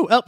Well,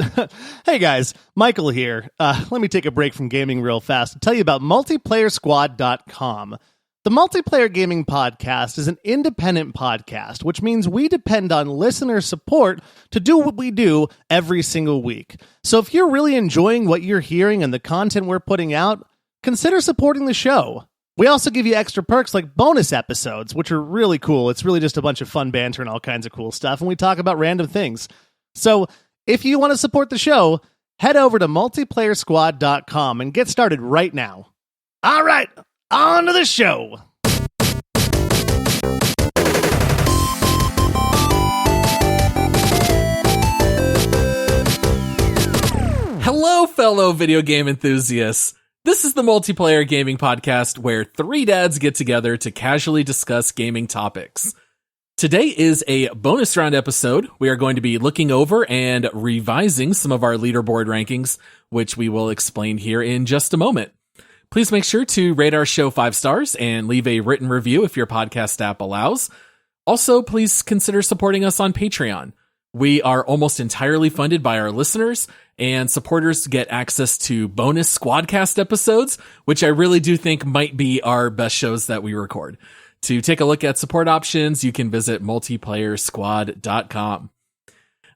hey guys, Michael here. Let me take a break from gaming real fast to tell you about multiplayersquad.com. The Multiplayer Gaming Podcast is an independent podcast, which means we depend on listener support to do what we do every single week. So if you're really enjoying what you're hearing and the content we're putting out, consider supporting the show. We also give you extra perks like bonus episodes, which are really cool. It's really just a bunch of fun banter and all kinds of cool stuff, and we talk about random things. So if you want to support the show, head over to multiplayersquad.com and get started right now. All right, on to the show. Hello, fellow video game enthusiasts. This is the Multiplayer Gaming Podcast, where three dads get together to casually discuss gaming topics. Today is a bonus round episode. We are going to be looking over and revising some of our leaderboard rankings, which we will explain here in just a moment. Please make sure to rate our show 5 stars and leave a written review if your podcast app allows. Also, please consider supporting us on Patreon. We are almost entirely funded by our listeners, and supporters get access to bonus Squadcast episodes, which I really do think might be our best shows that we record. To take a look at support options, you can visit multiplayersquad.com.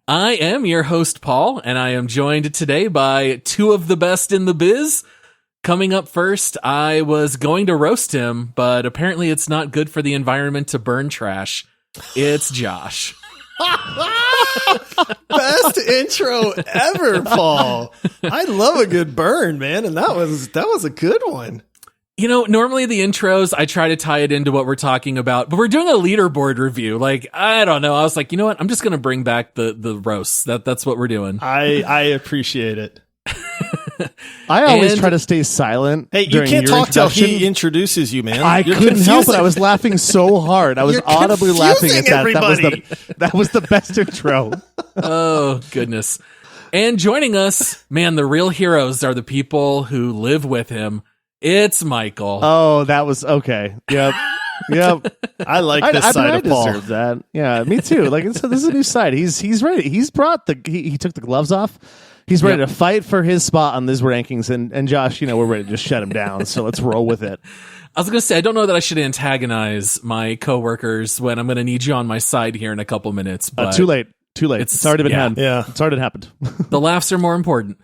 I am your host, Paul, and I am joined today by two of the best in the biz. Coming up first, I was going to roast him, but apparently it's not good for the environment to burn trash. It's Josh. Best intro ever, Paul. I love a good burn, man, and that was a good one. You know, normally the intros, I try to tie it into what we're talking about, but we're doing a leaderboard review. Like, I don't know. I was like, you know what? I'm just going to bring back the roasts. That's what we're doing. I appreciate it. I always try to stay silent. Hey, you can't talk till he introduces you, man. I couldn't help it. I was laughing so hard. I was audibly laughing at that. Everybody. That was the best intro. Oh, goodness. And joining us, man, the real heroes are the people who live with him. It's Michael. Oh, that was okay. Yep. I like this side of Paul. I deserve that. Yeah, me too. Like, this is a new side. He's ready. He took the gloves off. He's ready to fight for his spot on these rankings, and Josh, you know, we're ready to just shut him down, so let's roll with it. I was going to say, I don't know that I should antagonize my coworkers when I'm going to need you on my side here in a couple minutes, but too late. It's already been happened. Yeah. It's already happened. The laughs are more important.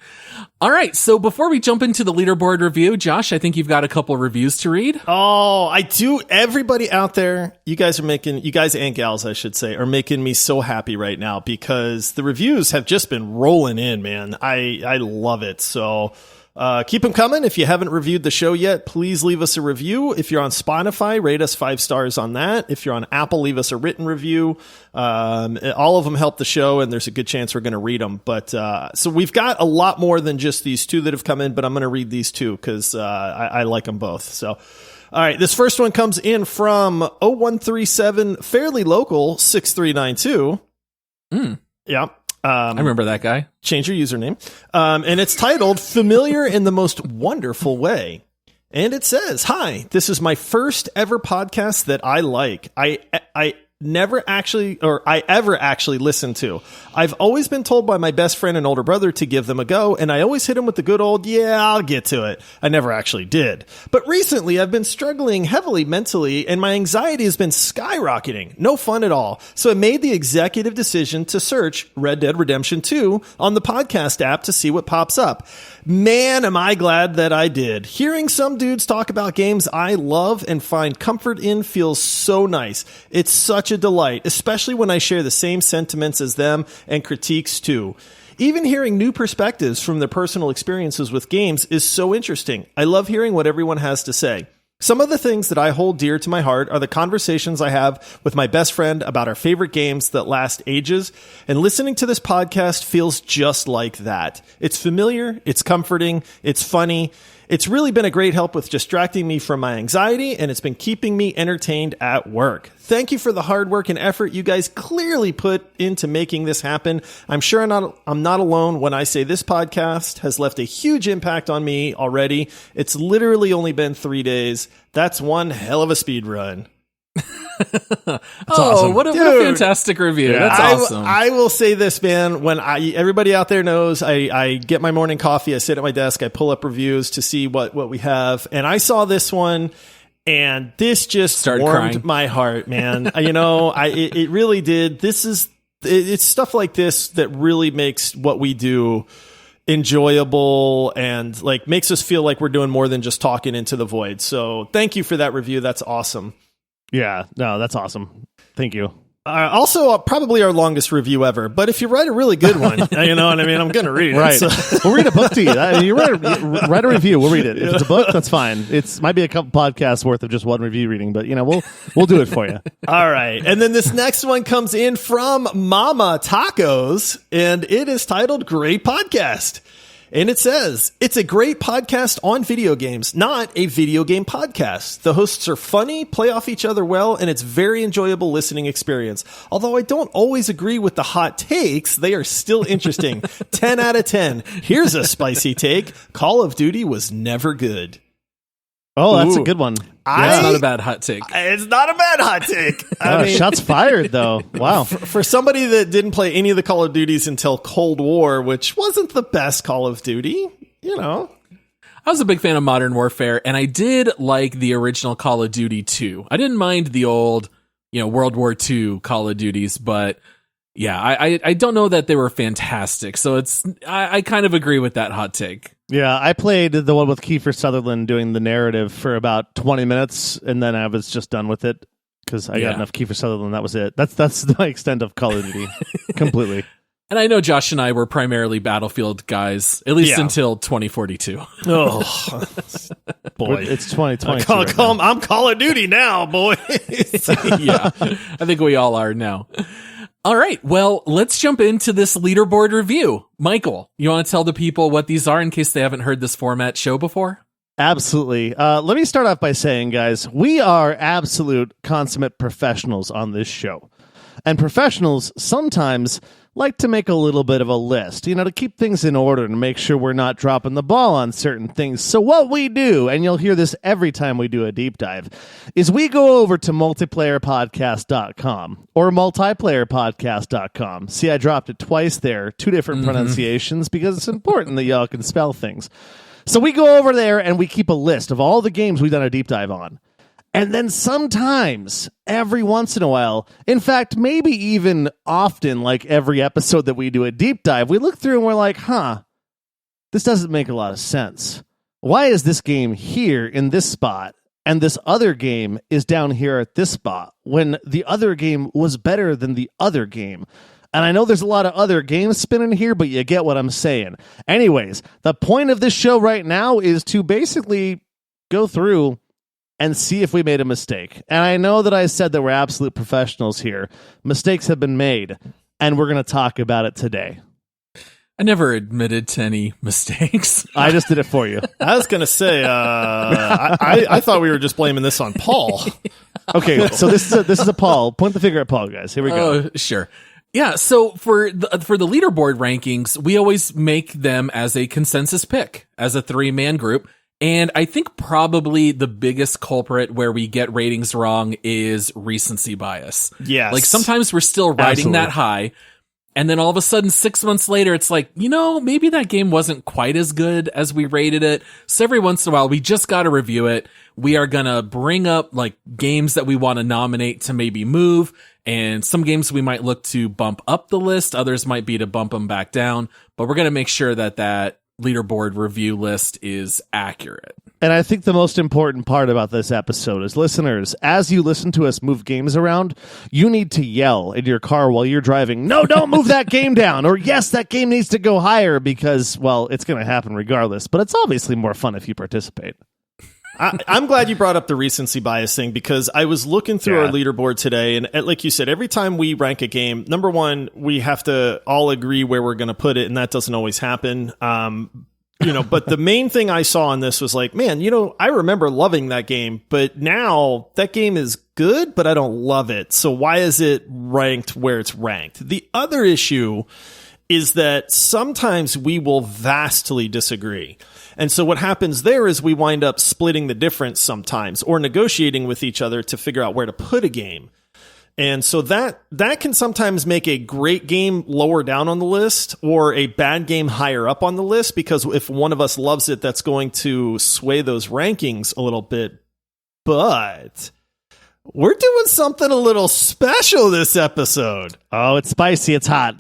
All right, so before we jump into the leaderboard review, Josh, I think you've got a couple reviews to read. Oh, I do. Everybody out there, you guys and gals, I should say, are making me so happy right now because the reviews have just been rolling in, man. I love it. So keep them coming. If you haven't reviewed the show yet, please leave us a review. If you're on Spotify, rate us 5 stars on that. If you're on Apple, leave us a written review. All of them help the show, and there's a good chance we're going to read them. But so we've got a lot more than just these 2 that have come in, but I'm going to read these 2 because I like them both. So, all right, this first one comes in from 0137 Fairly Local 6392. Yeah. I remember that guy. Change your username. And it's titled Familiar in the Most Wonderful Way. And it says, "Hi, this is my first ever podcast that I like. I ever actually listened to. I've always been told by my best friend and older brother to give them a go, and I always hit him with the good old, yeah, I'll get to it. I never actually did. But recently, I've been struggling heavily mentally, and my anxiety has been skyrocketing. No fun at all. So I made the executive decision to search Red Dead Redemption 2 on the podcast app to see what pops up. Man, am I glad that I did. Hearing some dudes talk about games I love and find comfort in feels so nice. It's such a delight, especially when I share the same sentiments as them and critiques too. Even hearing new perspectives from their personal experiences with games is so interesting. I love hearing what everyone has to say. Some of the things that I hold dear to my heart are the conversations I have with my best friend about our favorite games that last ages, and listening to this podcast feels just like that. It's familiar, it's comforting, it's funny. It's really been a great help with distracting me from my anxiety, and it's been keeping me entertained at work. Thank you for the hard work and effort you guys clearly put into making this happen. I'm sure I'm not alone when I say this podcast has left a huge impact on me already. It's literally only been 3 days. That's one hell of a speed run." awesome. What a fantastic review. Yeah. That's awesome. I will say this, man. When everybody out there knows, I get my morning coffee. I sit at my desk. I pull up reviews to see what we have. And I saw this one, and this just warmed crying. my heart, man. It really did. It's stuff like this that really makes what we do enjoyable and like makes us feel like we're doing more than just talking into the void. So thank you for that review. That's awesome. Yeah, no, that's awesome. Thank you. Also, probably our longest review ever. But if you write a really good one, you know what I mean? I'm going to read it. Right. So. We'll read a book to you. You write a review. We'll read it. If it's a book, that's fine. It might be a couple podcasts worth of just one review reading, but we'll do it for you. All right. And then this next one comes in from Mama Tacos, and it is titled Great Podcast. And it says, it's a great podcast on video games, not a video game podcast. The hosts are funny, play off each other well, and it's very enjoyable listening experience. Although I don't always agree with the hot takes, they are still interesting. 10 out of 10. Here's a spicy take. Call of Duty was never good. Oh, that's a good one. That's not a bad hot take. It's not a bad hot take. I mean, shots fired, though. Wow. For somebody that didn't play any of the Call of Duties until Cold War, which wasn't the best Call of Duty, you know. I was a big fan of Modern Warfare, and I did like the original Call of Duty 2. I didn't mind the old, World War II Call of Duties, but yeah, I don't know that they were fantastic. So I kind of agree with that hot take. Yeah, I played the one with Kiefer Sutherland doing the narrative for about 20 minutes, and then I was just done with it because I got enough Kiefer Sutherland. That was it. That's the extent of Call of Duty completely. And I know Josh and I were primarily Battlefield guys, at least until 2042. Oh, boy. It's 2020. I'm Call of Duty now, boy. Yeah, I think we all are now. All right, well, let's jump into this leaderboard review. Michael, you want to tell the people what these are in case they haven't heard this format show before? Absolutely. Let me start off by saying, guys, we are absolute consummate professionals on this show. And professionals sometimes like to make a little bit of a list, to keep things in order and make sure we're not dropping the ball on certain things. So what we do, and you'll hear this every time we do a deep dive, is we go over to multiplayerpodcast.com or multiplayerpodcast.com. See, I dropped it twice there, two different pronunciations, because it's important that y'all can spell things. So we go over there and we keep a list of all the games we've done a deep dive on. And then sometimes, every once in a while, in fact, maybe even often, like every episode that we do a deep dive, we look through and we're like, this doesn't make a lot of sense. Why is this game here in this spot and this other game is down here at this spot when the other game was better than the other game? And I know there's a lot of other games spinning here, but you get what I'm saying. Anyways, the point of this show right now is to basically go through and see if we made a mistake. And I know that I said that we're absolute professionals here. Mistakes have been made, and we're going to talk about it today. I never admitted to any mistakes. I just did it for you. I was going to say, I thought we were just blaming this on Paul. Okay, so this is a Paul. Point the finger at Paul, guys. Here we go. Oh, sure. Yeah, so for the leaderboard rankings, we always make them as a consensus pick, as a 3-man group. And I think probably the biggest culprit where we get ratings wrong is recency bias. Yes. Like sometimes we're still riding that high, and then all of a sudden 6 months later, it's like, maybe that game wasn't quite as good as we rated it. So every once in a while, we just got to review it. We are going to bring up like games that we want to nominate to maybe move. And some games we might look to bump up the list. Others might be to bump them back down, but we're going to make sure that leaderboard review list is accurate. And I think the most important part about this episode is, listeners, as you listen to us move games around, you need to yell in your car while you're driving, no, don't move that game down, or yes, that game needs to go higher, because, well, it's going to happen regardless, but it's obviously more fun if you participate. I'm glad you brought up the recency bias thing, because I was looking through our leaderboard today, and like you said, every time we rank a game, number one, we have to all agree where we're going to put it, and that doesn't always happen. But the main thing I saw on this was like, man, I remember loving that game, but now that game is good, but I don't love it. So why is it ranked where it's ranked? The other issue is that sometimes we will vastly disagree. And so what happens there is we wind up splitting the difference sometimes or negotiating with each other to figure out where to put a game. And so that can sometimes make a great game lower down on the list or a bad game higher up on the list, because if one of us loves it, that's going to sway those rankings a little bit. But we're doing something a little special this episode. Oh, it's spicy. It's hot.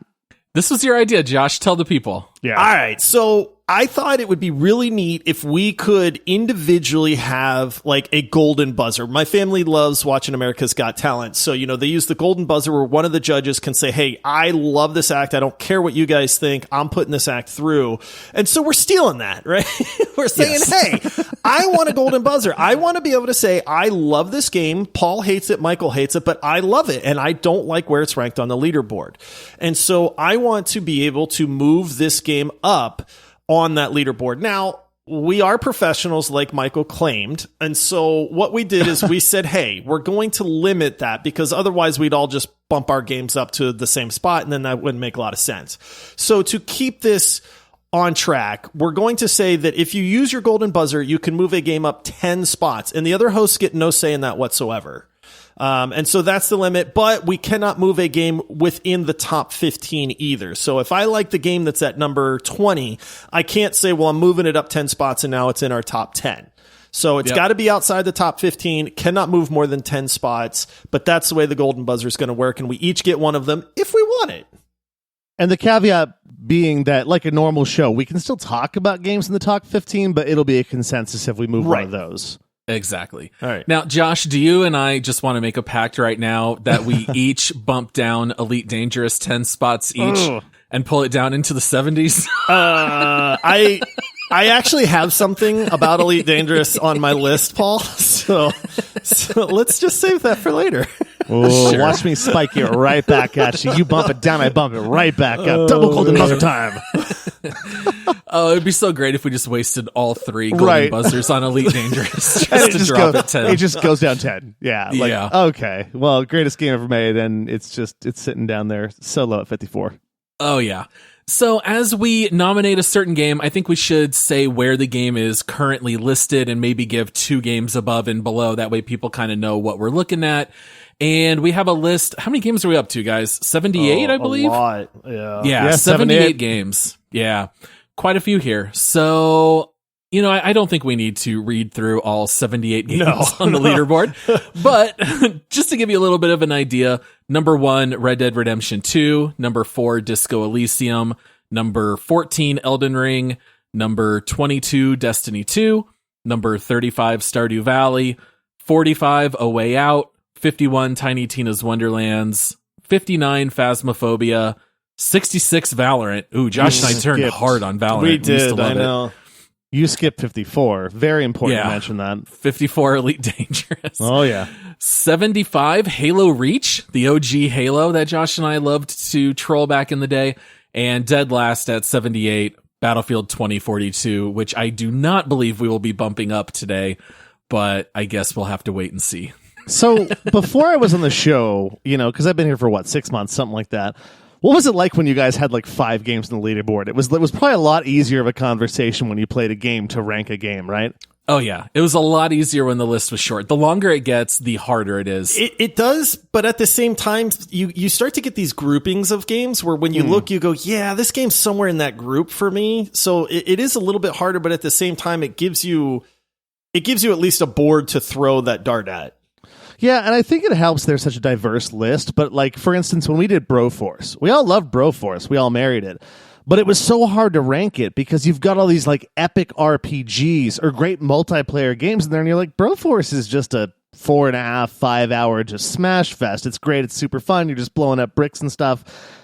This was your idea, Josh. Tell the people. Yeah. All right. So I thought it would be really neat if we could individually have like a golden buzzer. My family loves watching America's Got Talent. So, they use the golden buzzer where one of the judges can say, hey, I love this act. I don't care what you guys think. I'm putting this act through. And so we're stealing that, right? We're saying, hey, I want a golden buzzer. I want to be able to say, I love this game. Paul hates it. Michael hates it, but I love it. And I don't like where it's ranked on the leaderboard. And so I want to be able to move this game up on that leaderboard. Now, we are professionals like Michael claimed. And so what we did is we said, hey, we're going to limit that because otherwise we'd all just bump our games up to the same spot. And then that wouldn't make a lot of sense. So to keep this on track, we're going to say that if you use your golden buzzer, you can move a game up 10 spots and the other hosts get no say in that whatsoever. And so that's the limit, but we cannot move a game within the top 15 either. So if I like the game that's at number 20, I can't say, well, I'm moving it up 10 spots and now it's in our top 10. So it's got to be outside the top 15, cannot move more than 10 spots, but that's the way the golden buzzer is going to work. And we each get one of them if we want it. And the caveat being that, like a normal show, we can still talk about games in the top 15, but it'll be a consensus if we move one of those. Exactly. All right. Now, Josh, do you and I just want to make a pact right now that we each bump down Elite Dangerous 10 spots each and pull it down into the 70s? I actually have something about Elite Dangerous on my list, Paul. So let's just save that for later. Oh, sure. Watch me spike it right back at you. You bump it down, I bump it right back up. Double golden buzzer time. Oh, it'd be so great if we just wasted all three golden buzzers on Elite Dangerous just to drop it 10. It just goes down 10. Yeah. Okay. Well, greatest game ever made, and it's sitting down there so low at 54. Oh, yeah. So as we nominate a certain game, I think we should say where the game is currently listed and maybe give 2 games above and below. That way people kind of know what we're looking at. And we have a list. How many games are we up to, guys? 78, I believe? A lot. Yeah, 78 games. Yeah, quite a few here. So, I don't think we need to read through all 78 games on the leaderboard. But just to give you a little bit of an idea, number 1, Red Dead Redemption 2. Number 4, Disco Elysium. Number 14, Elden Ring. Number 22, Destiny 2. Number 35, Stardew Valley. 45, A Way Out. 51, Tiny Tina's Wonderlands. 59, Phasmophobia. 66, Valorant. Ooh, Josh and I turned hard on Valorant. We did, I know. You skipped 54. Very important to mention that. 54, Elite Dangerous. Oh, yeah. 75, Halo Reach, the OG Halo that Josh and I loved to troll back in the day. And dead last at 78, Battlefield 2042, which I do not believe we will be bumping up today, but I guess we'll have to wait and see. So before I was on the show, because I've been here for 6 months, something like that. What was it like when you guys had 5 games on the leaderboard? It was probably a lot easier of a conversation when you played a game to rank a game, right? Oh, yeah. It was a lot easier when the list was short. The longer it gets, the harder it is. It does, but at the same time, you start to get these groupings of games where when you look, you go, yeah, this game's somewhere in that group for me. So it is a little bit harder, but at the same time, it gives you at least a board to throw that dart at. Yeah, and I think it helps there's such a diverse list, but for instance, when we did Broforce, we all loved Broforce, we all married it, but it was so hard to rank it because you've got all these epic RPGs or great multiplayer games in there, and you're like, Broforce is just a 4.5, 5 hour just smash fest. It's great, it's super fun, you're just blowing up bricks and stuff.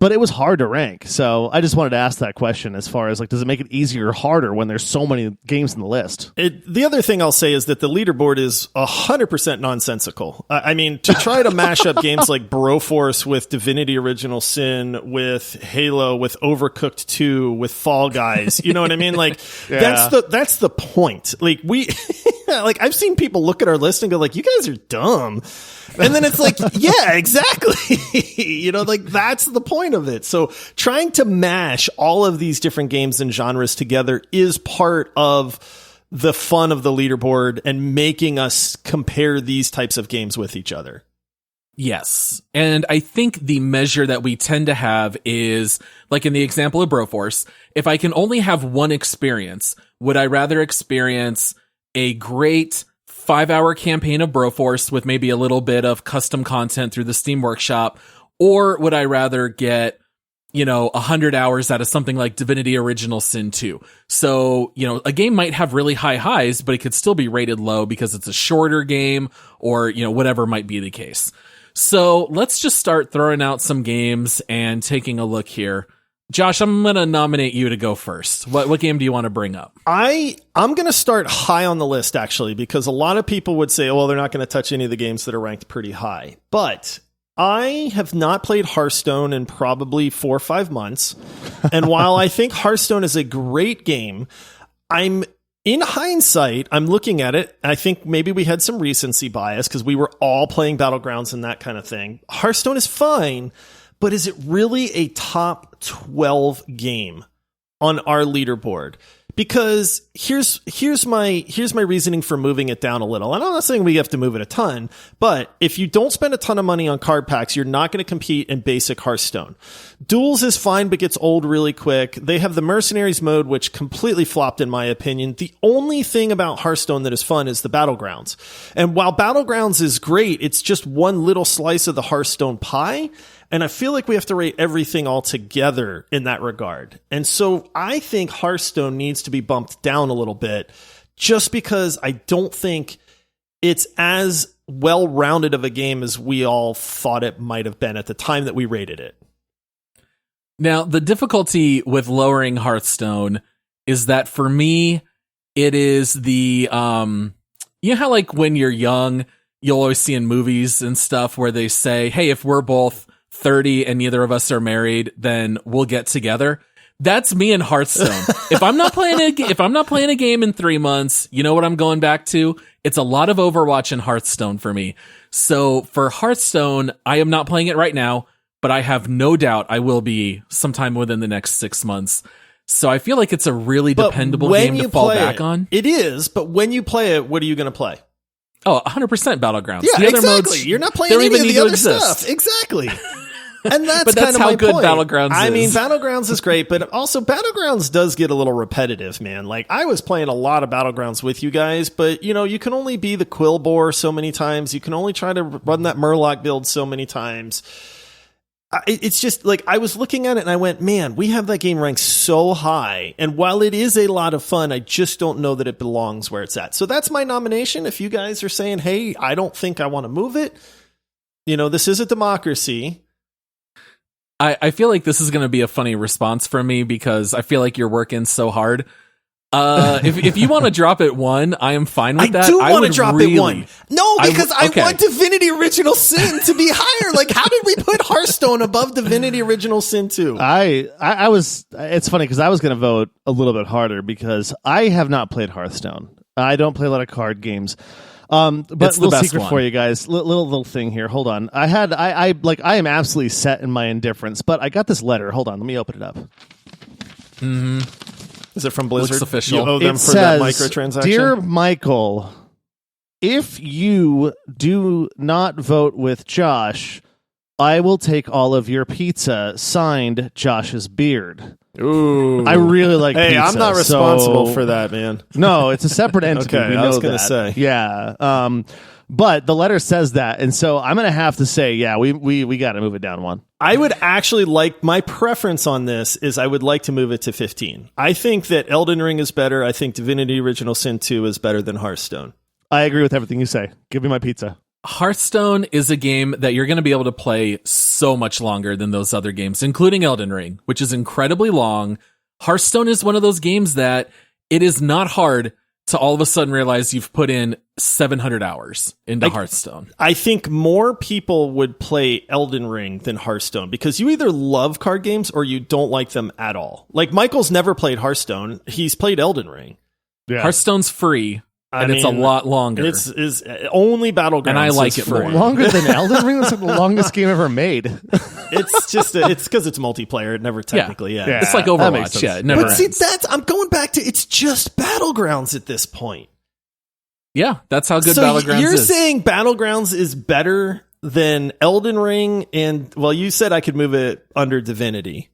But it was hard to rank, so I just wanted to ask that question as far as, does it make it easier or harder when there's so many games in the list? The other thing I'll say is that the leaderboard is 100% nonsensical. I mean, to try to mash up games like Broforce with Divinity Original Sin, with Halo, with Overcooked 2, with Fall Guys, you know what I mean? That's the point. Like, I've seen people look at our list and go like, you guys are dumb. And then it's like, yeah, exactly. Like, that's the point of it. So trying to mash all of these different games and genres together is part of the fun of the leaderboard and making us compare these types of games with each other. Yes. And I think the measure that we tend to have is, like in the example of Broforce, if I can only have one experience, would I rather experience a great 5-hour campaign of Broforce with maybe a little bit of custom content through the Steam Workshop, or would I rather get 100 hours out of something like Divinity Original Sin 2. So, a game might have really high highs, but it could still be rated low because it's a shorter game or, whatever might be the case. So let's just start throwing out some games and taking a look here. Josh, I'm going to nominate you to go first. What game do you want to bring up? I'm going to start high on the list, actually, because a lot of people would say, well, they're not going to touch any of the games that are ranked pretty high. But I have not played Hearthstone in probably 4 or 5 months. And while I think Hearthstone is a great game, in hindsight, I'm looking at it. I think maybe we had some recency bias because we were all playing Battlegrounds and that kind of thing. Hearthstone is fine, but is it really a top 12 game on our leaderboard? Because here's my reasoning for moving it down a little. And I'm not saying we have to move it a ton, but if you don't spend a ton of money on card packs, you're not going to compete in basic Hearthstone. Duels is fine, but gets old really quick. They have the Mercenaries mode, which completely flopped in my opinion. The only thing about Hearthstone that is fun is the Battlegrounds. And while Battlegrounds is great, it's just one little slice of the Hearthstone pie. And I feel like we have to rate everything all together in that regard. And so I think Hearthstone needs to be bumped down a little bit just because I don't think it's as well-rounded of a game as we all thought it might have been at the time that we rated it. Now, the difficulty with lowering Hearthstone is that for me, it is the, how like when you're young, you'll always see in movies and stuff where they say, hey, if we're both 30 and neither of us are married, then we'll get together. That's me in Hearthstone. If I'm not playing a game in 3 months, you know what I'm going back to? It's a lot of Overwatch and Hearthstone for me. So for Hearthstone, I am not playing it right now, but I have no doubt I will be sometime within the next 6 months. So I feel like it's a really dependable game to fall back on. It is, but when you play it, what are you going to play? Oh, 100% Battlegrounds. Yeah, the other exactly. Modes, you're not playing any of the other stuff. Exactly. And that's, but that's kind of how my good point. Battlegrounds is. I mean, Battlegrounds is great, but also Battlegrounds does get a little repetitive, man. Like, I was playing a lot of Battlegrounds with you guys, but, you can only be the Quillbore so many times. You can only try to run that Murloc build so many times. It's just, like, I was looking at it and I went, man, we have that game ranked so high. And while it is a lot of fun, I just don't know that it belongs where it's at. So that's my nomination. If you guys are saying, hey, I don't think I want to move it, this is a democracy. I feel like this is going to be a funny response from me because I feel like you're working so hard. If you want to drop it 1, I am fine with that. I do want to drop it 1. No, because I want Divinity Original Sin to be higher. Like, how did we put Hearthstone above Divinity Original Sin 2? I was, it's funny because I was going to vote a little bit harder because I have not played Hearthstone. I don't play a lot of card games. But little secret for you guys, little thing here. Hold on. I am absolutely set in my indifference, but I got this letter. Hold on. Let me open it up. Mm-hmm. Is it from Blizzard? Looks official. You owe them for that microtransaction? Dear Michael, if you do not vote with Josh, I will take all of your pizza. Signed, Josh's beard. Ooh. I really like pizza. Hey, I'm not responsible for that, man. No, it's a separate entity. Okay, I was going to say. Yeah. But the letter says that, and so I'm going to have to say, yeah, we got to move it down 1. I would actually like, my preference on this is I would like to move it to 15. I think that Elden Ring is better. I think Divinity Original Sin 2 is better than Hearthstone. I agree with everything you say. Give me my pizza. Hearthstone is a game that you're going to be able to play so much longer than those other games, including Elden Ring, which is incredibly long. Hearthstone is one of those games that it is not hard to all of a sudden realize you've put in 700 hours into Hearthstone. I think more people would play Elden Ring than Hearthstone because you either love card games or you don't like them at all. Like, Michael's never played Hearthstone. He's played Elden Ring. Yeah. Hearthstone's free. And it's a lot longer. It's only Battlegrounds. And I like it more. Longer than Elden Ring? That's the longest game ever made. It's just, it's because it's multiplayer. It never technically ends. It's like Overwatch. Yeah, it never But ends. see, I'm going back to, it's just Battlegrounds at this point. Yeah, that's how good So Battlegrounds you're is. saying Battlegrounds is better than Elden Ring, and well, you said I could move it under Divinity.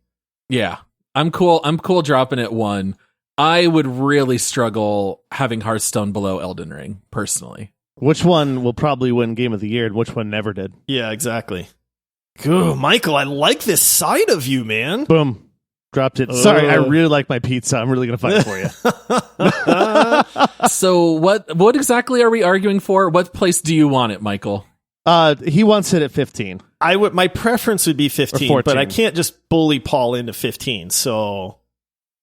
Yeah, I'm cool dropping it 1. I would really struggle having Hearthstone below Elden Ring, personally. Which one will probably win Game of the Year, and which one never did? Yeah, exactly. Ooh, Michael, I like this side of you, man. Boom. Dropped it. Sorry, I really like my pizza. I'm really going to fight for you. So what exactly are we arguing for? What place do you want it, Michael? He wants it at 15. My preference would be 15, but I can't just bully Paul into 15, so...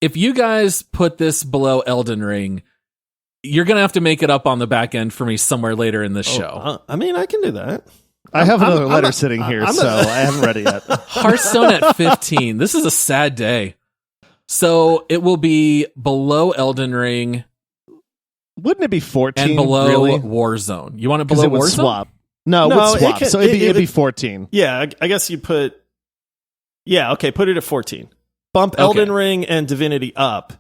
If you guys put this below Elden Ring, you're going to have to make it up on the back end for me somewhere later in the show. I mean, I can do that. I have another letter sitting here, so I haven't read it yet. Hearthstone at 15. This is a sad day. So it will be below Elden Ring. Wouldn't it be 14? And below really? Warzone. You want it below It would Warzone? swap. No, it would swap. So it'd be 14. Yeah, I guess you put... Yeah, okay, put it at 14. Bump Elden Ring and Divinity up.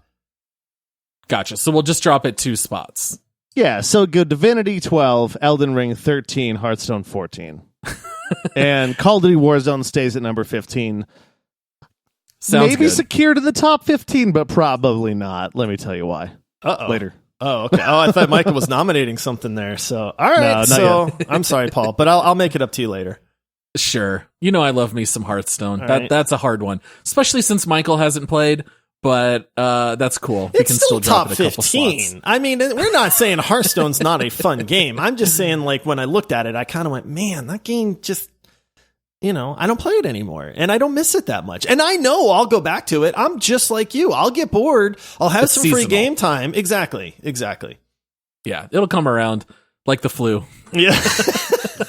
Gotcha. So we'll just drop it 2 spots. Yeah, so go Divinity 12, Elden Ring 13, Hearthstone 14. And Call of Duty Warzone stays at number 15. Sounds Maybe good. secured in the top 15, but probably not. Let me tell you why. Later. Oh, okay. Oh, I thought Michael was nominating something there. So, all right. No, so, I'm sorry, Paul, but I'll make it up to you later. Sure. You know I love me some Hearthstone. Right. That's a hard one, especially since Michael hasn't played, but that's cool. We can still drop top it a couple 15. slots. I mean, we're not saying Hearthstone's not a fun game. I'm just saying, like, when I looked at it, I kind of went, man, that game just, I don't play it anymore, and I don't miss it that much. And I know I'll go back to it. I'm just like you. I'll get bored. I'll have some free game time. Exactly. Yeah, it'll come around like the flu. Yeah.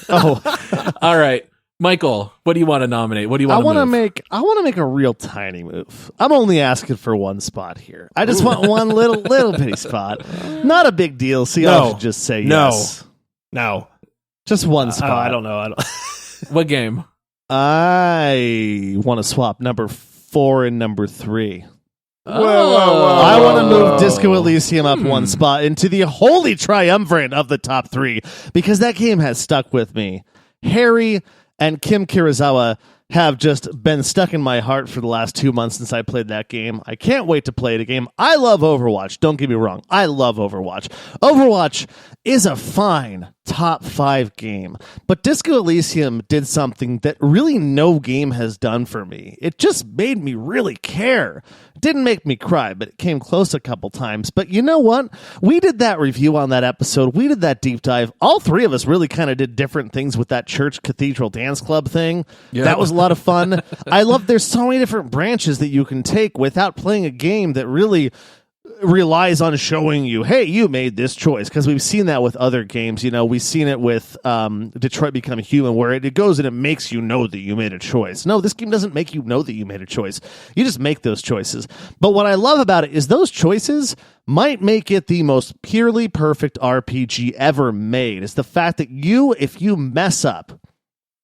All right. Michael, what do you want to nominate? What do you want to move? I want to make a real tiny move. I'm only asking for 1 spot here. I just want one little bitty spot. Not a big deal. See, I should just say yes. No. Just 1 spot. I don't know. What game? I want to swap number 4 and number 3. Whoa. I want to move Disco Elysium up 1 spot into the holy triumvirate of the top 3 because that game has stuck with me. Harry and Kim Kurosawa have just been stuck in my heart for the last 2 months since I played that game. I can't wait to play the game. I love Overwatch. Don't get me wrong. I love Overwatch. Overwatch is a fine top 5 game, but Disco Elysium did something that really no game has done for me. It just made me really care. It didn't make me cry, but it came close a couple times. But you know what? We did that review on that episode. We did that deep dive. All 3 of us really kind of did different things with that church cathedral dance club thing. Yeah. That was a lot of fun. I love there's so many different branches that you can take without playing a game that really relies on showing you, hey, you made this choice, because we've seen that with other games. We've seen it with Detroit Become Human, where it goes and it makes you know that you made a choice. No, this game doesn't make you know that you made a choice. You just make those choices. But what I love about it is those choices might make it the most purely perfect RPG ever made. Is the fact that if you mess up,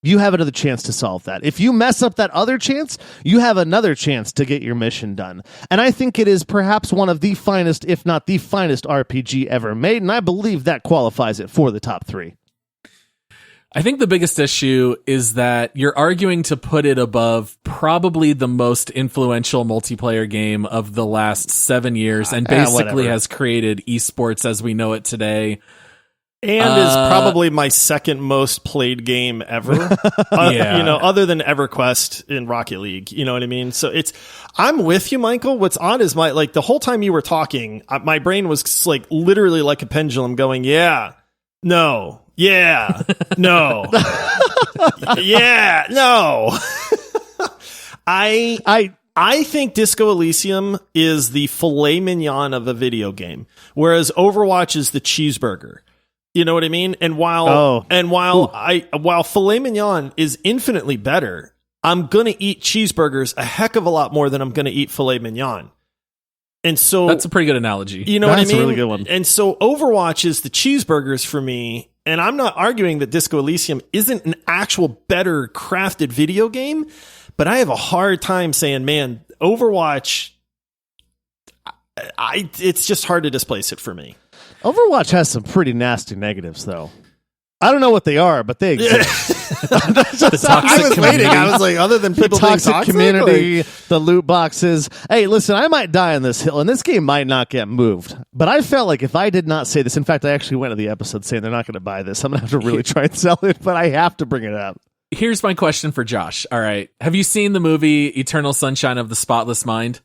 you have another chance to solve that. If you mess up that other chance, you have another chance to get your mission done. And I think it is perhaps one of the finest, if not the finest RPG ever made, and I believe that qualifies it for the top 3. I think the biggest issue is that you're arguing to put it above probably the most influential multiplayer game of the last 7 years and basically has created esports as we know it today. And is probably my second most played game ever. Other than EverQuest in Rocket League. You know what I mean? So I'm with you, Michael. What's odd is the whole time you were talking, my brain was like literally like a pendulum going, yeah, no, yeah, no, yeah, no. I think Disco Elysium is the filet mignon of a video game, whereas Overwatch is the cheeseburger. You know what I mean? And while filet mignon is infinitely better, I'm going to eat cheeseburgers a heck of a lot more than I'm going to eat filet mignon. And so That's a pretty good analogy. You know That's what I mean? a really good one. And so Overwatch is the cheeseburgers for me. And I'm not arguing that Disco Elysium isn't an actual better crafted video game, but I have a hard time saying, man, Overwatch, it's just hard to displace it for me. Overwatch has some pretty nasty negatives, though. I don't know what they are, but they exist. I was waiting. I was like, other than people the toxic being community, the loot boxes. Hey, listen, I might die on this hill, and this game might not get moved. But I felt like if I did not say this, in fact, I actually went to the episode saying they're not going to buy this. I'm going to have to really try and sell it, but I have to bring it up. Here's my question for Josh. All right. Have you seen the movie Eternal Sunshine of the Spotless Mind?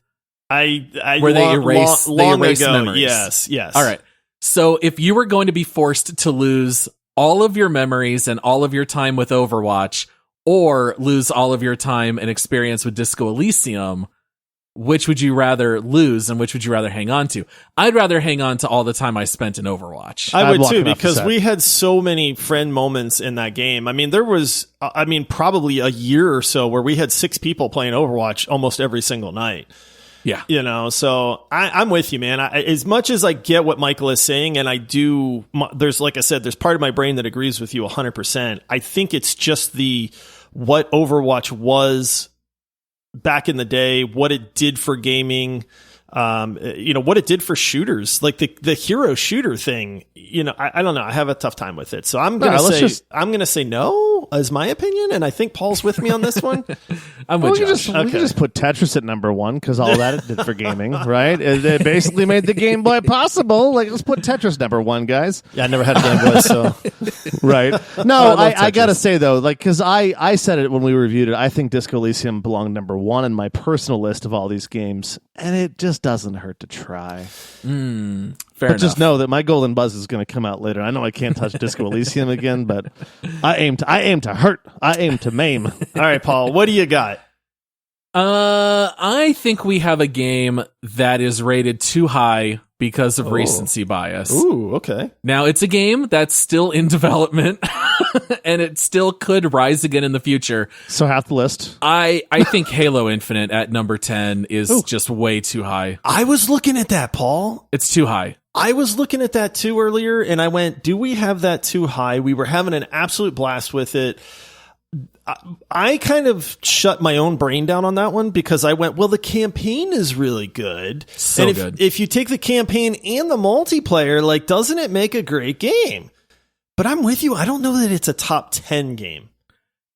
I Where they erase ago, memories. Yes. All right. So if you were going to be forced to lose all of your memories and all of your time with Overwatch, or lose all of your time and experience with Disco Elysium, which would you rather lose and which would you rather hang on to? I'd rather hang on to all the time I spent in Overwatch. I would too, walking off the because set. we had so many friend moments in that game. I mean, there was, probably a year or so where we had 6 people playing Overwatch almost every single night. Yeah. You know, so I'm with you, man. As much as I get what Michael is saying, and I do, there's, like I said, there's part of my brain that agrees with you 100%. I think it's just what Overwatch was back in the day, what it did for gaming, what it did for shooters, like the hero shooter thing. I don't know. I have a tough time with it. So I'm going to say no as my opinion. And I think Paul's with me on this one. I'm with Josh. We can just put Tetris at number 1 because all that it did for gaming, right? It basically made the Game Boy possible. Like, let's put Tetris number 1, guys. Yeah, I never had a Game Boy, so. Right. No, I I got to say, though, like, because I said it when we reviewed it, I think Disco Elysium belonged number 1 in my personal list of all these games. And it just doesn't hurt to try. Fair But enough. just know that my golden buzz is going to come out later. I know I can't touch Disco Elysium again, but I aim to hurt. I aim to maim. All right, Paul, what do you got? I think we have a game that is rated too high because of recency bias. Ooh, okay. Now, it's a game that's still in development, and it still could rise again in the future. So half the list. I think Halo Infinite at number 10 is just way too high. I was looking at that, Paul. It's too high. I was looking at that too earlier, and I went, do we have that too high? We were having an absolute blast with it. I kind of shut my own brain down on that one because I went, well, the campaign is really good. So and good. If you take the campaign and the multiplayer, like, doesn't it make a great game? But I'm with you. I don't know that it's a top 10 game.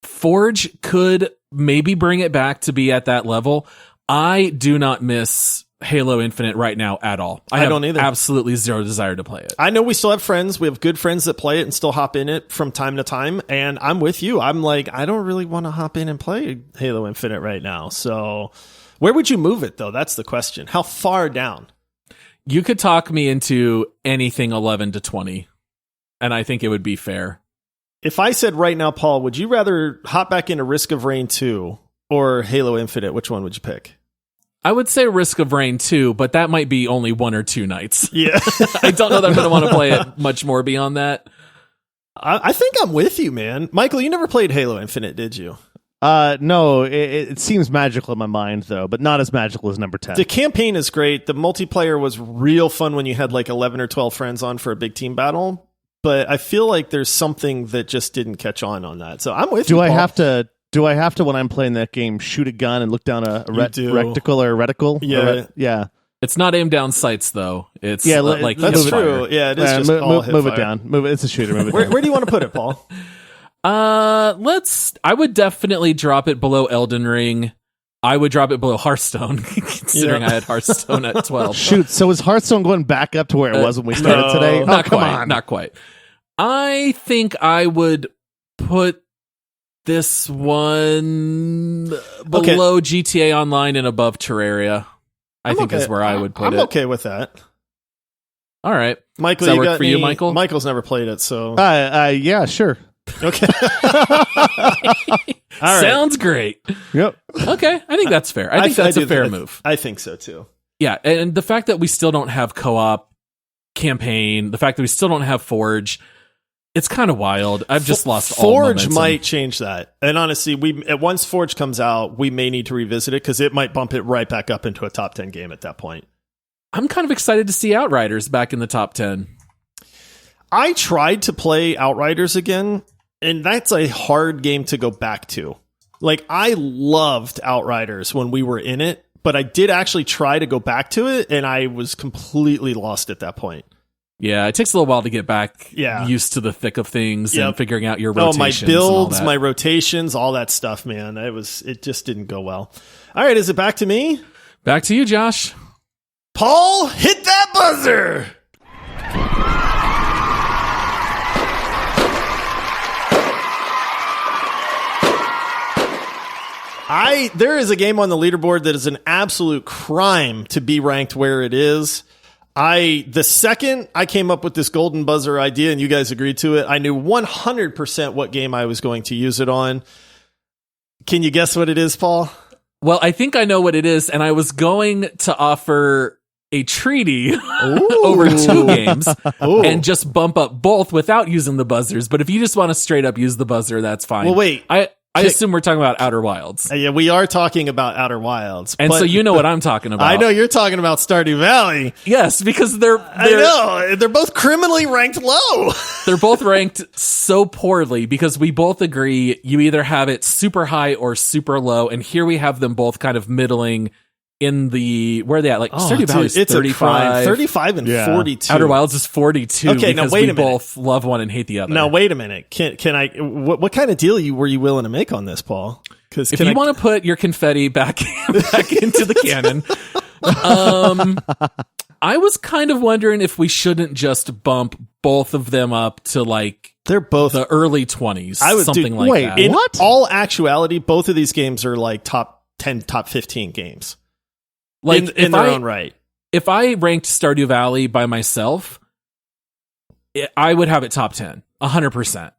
Forge could maybe bring it back to be at that level. I do not miss Halo Infinite right now at all. I don't either. Absolutely zero desire to play it. I know we still have friends. We have good friends that play it and still hop in it from time to time. And I'm with you. I'm like, I don't really want to hop in and play Halo Infinite right now. So where would you move it, though? That's the question. How far down? You could talk me into anything 11 to 20, and I think it would be fair. If I said right now, Paul, would you rather hop back into Risk of Rain 2 or Halo Infinite? Which one would you pick? I would say Risk of Rain 2, but that might be only 1 or 2 nights. Yeah. I don't know that I'm going to want to play it much more beyond that. I think I'm with you, man. Michael, you never played Halo Infinite, did you? No, it seems magical in my mind, though, but not as magical as number 10. The campaign is great. The multiplayer was real fun when you had like 11 or 12 friends on for a big team battle. But I feel like there's something that just didn't catch on that. So I'm with you, Paul. Do I have to, when I'm playing that game, shoot a gun and look down a reticle or a reticle? Yeah. Yeah. It's not aimed down sights, though. It's like that's hipfire. true. Yeah, it is just all move it hipfire. down. Move it. It's a shooter. Move it Where down. do you want to put it, Paul? I would definitely drop it below Elden Ring. I would drop it below Hearthstone, considering I had Hearthstone at 12. Shoot. So is Hearthstone going back up to where it was when we started no. today? Not come quite. on. Not quite. I think I would put this one below GTA Online and above Terraria. I think is where I would put it. I'm okay with that. All right. Michael, Does that you work got for you, Michael? Michael's never played it, so Yeah, sure. okay. All right. Sounds great. Yep. Okay, I think that's fair. I think that's a fair move. I think so too. Yeah, and the fact that we still don't have co-op campaign, the fact that we still don't have Forge, it's kind of wild. I've just lost all Forge momentum. might change that. And honestly, once Forge comes out, we may need to revisit it because it might bump it right back up into a top 10 game at that point. I'm kind of excited to see Outriders back in the top 10. I tried to play Outriders again, and that's a hard game to go back to. Like, I loved Outriders when we were in it, but I did actually try to go back to it, and I was completely lost at that point. Yeah, it takes a little while to get back used to the thick of things and figuring out your rotations. Oh, my builds, my rotations, all that stuff, man. It just didn't go well. All right, is it back to me? Back to you, Josh. Paul, hit that buzzer! There is a game on the leaderboard that is an absolute crime to be ranked where it is. The second I came up with this golden buzzer idea and you guys agreed to it, I knew 100% what game I was going to use it on. Can you guess what it is, Paul? Well, I think I know what it is, and I was going to offer a treaty over 2 games and just bump up both without using the buzzers. But if you just want to straight up use the buzzer, that's fine. Well, wait. I assume we're talking about Outer Wilds. Yeah, we are talking about Outer Wilds. And so you know what I'm talking about. I know you're talking about Stardew Valley. Yes, because I know. They're both criminally ranked low. They're both ranked so poorly because we both agree you either have it super high or super low. And here we have them both kind of middling in the, where are they at? Like, Stardew Valley is 35. 35 and 42. Outer Wilds is 42. Okay, now wait a minute. We both love one and hate the other. Now, wait a minute. Can I, what kind of deal were you willing to make on this, Paul? Because if you want to put your confetti back into the cannon, I was kind of wondering if we shouldn't just bump both of them up to like, they're both the early 20s, something like that. In all actuality, both of these games are like top 10, top 15 games. Like in their own right. If I ranked Stardew Valley by myself, I would have it top 10, 100%.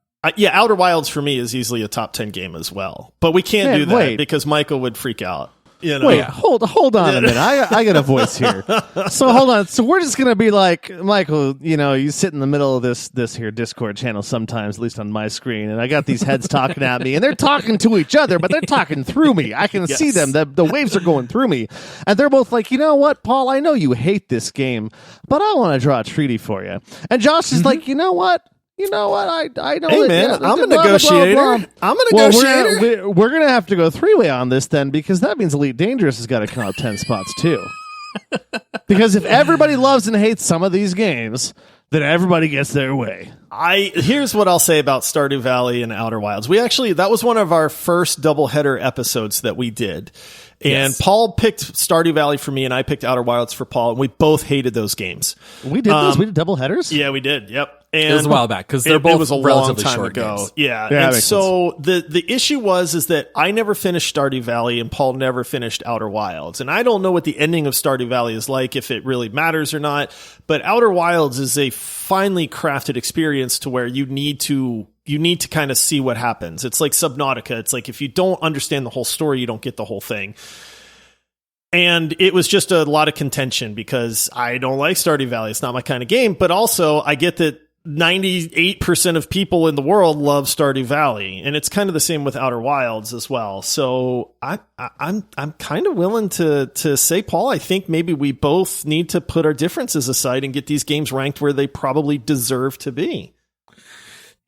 Outer Wilds for me is easily a top 10 game as well. But we can't do that because Michael would freak out. You know? Wait, hold on a minute. I got a voice here. So hold on. So we're just gonna be like, Michael, you sit in the middle of this here Discord channel sometimes, at least on my screen, and I got these heads talking at me, and they're talking to each other, but they're talking through me. I can see them. The waves are going through me, and they're both like, you know what, Paul? I know you hate this game, but I want to draw a treaty for you. And Josh is like, you know what? I know. Hey, man, I'm a negotiator. I'm a negotiator. We're going to have to go 3-way on this then, because that means Elite Dangerous has got to come out 10 spots too. Because if everybody loves and hates some of these games, then everybody gets their way. Here's what I'll say about Stardew Valley and Outer Wilds. That was one of our first doubleheader episodes that we did. And Paul picked Stardew Valley for me, and I picked Outer Wilds for Paul, and we both hated those games. We did those? We did double headers? Yeah, we did. Yep. And it was a while back because they're both a relatively long time short ago. games. Yeah. And so the issue is that I never finished Stardew Valley and Paul never finished Outer Wilds. And I don't know what the ending of Stardew Valley is like, if it really matters or not. But Outer Wilds is a finely crafted experience to where you need to kind of see what happens. It's like Subnautica. It's like if you don't understand the whole story, you don't get the whole thing. And it was just a lot of contention because I don't like Stardew Valley. It's not my kind of game. But also, I get that 98% of people in the world love Stardew Valley, and it's kind of the same with Outer Wilds as well. So I'm kind of willing to say, Paul, I think maybe we both need to put our differences aside and get these games ranked where they probably deserve to be.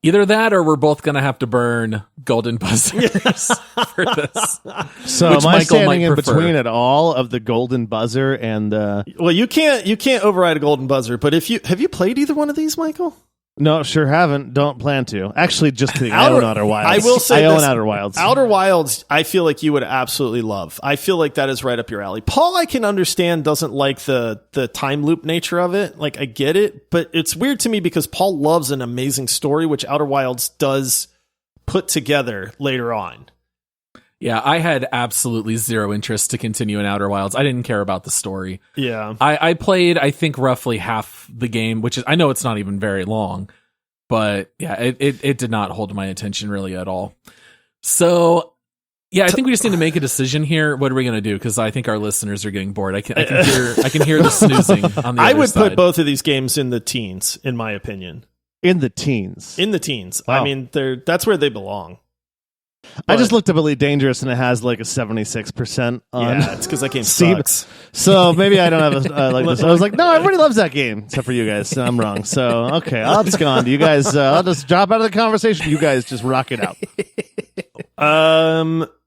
Either that, or we're both going to have to burn golden buzzers for this. So am I standing in between at all of the golden buzzer and well, you can't override a golden buzzer. But have you played either one of these, Michael? No, sure haven't. Don't plan to. Actually, just kidding. I own Outer Wilds. I will say I own Outer Wilds. Outer Wilds, I feel like you would absolutely love. I feel like that is right up your alley. Paul, I can understand, doesn't like the time loop nature of it. Like, I get it, but it's weird to me because Paul loves an amazing story, which Outer Wilds does put together later on. Yeah, I had absolutely zero interest to continue in Outer Wilds. I didn't care about the story. Yeah. I played, I think, roughly half the game, which is, I know it's not even very long, but yeah, it did not hold my attention really at all. So, yeah, I think we just need to make a decision here. What are we going to do? Because I think our listeners are getting bored. I can hear the snoozing on the I other would side. put both of these games in the teens, in my opinion. In the teens. In the teens. Wow. I mean, that's where they belong. I just looked up Elite Dangerous and it has like a 76% on. Yeah, it's because that game Steam. sucks. So maybe I don't have like this. I was like, no, everybody loves that game except for you guys. So I'm wrong. So okay, I'll abscond. You guys, I'll just drop out of the conversation. You guys just rock it out.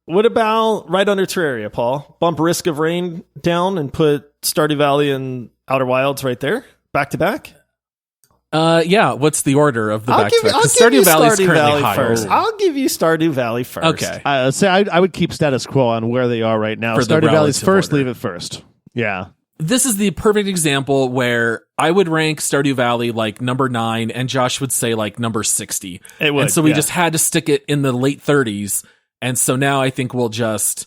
What about right under Terraria, Paul? Bump Risk of Rain down and put Stardew Valley and Outer Wilds right there, back to back. Yeah. What's the order of the back to back? Stardew Valley's currently Valley higher. first. I'll give you Stardew Valley first. Okay. I would keep status quo on where they are right now. For the Stardew Valley's relative first. order. Leave it first. Yeah. This is the perfect example where I would rank Stardew Valley like number 9 and Josh would say like number 60. It would. And so we just had to stick it in the late 30s. And so now I think we'll just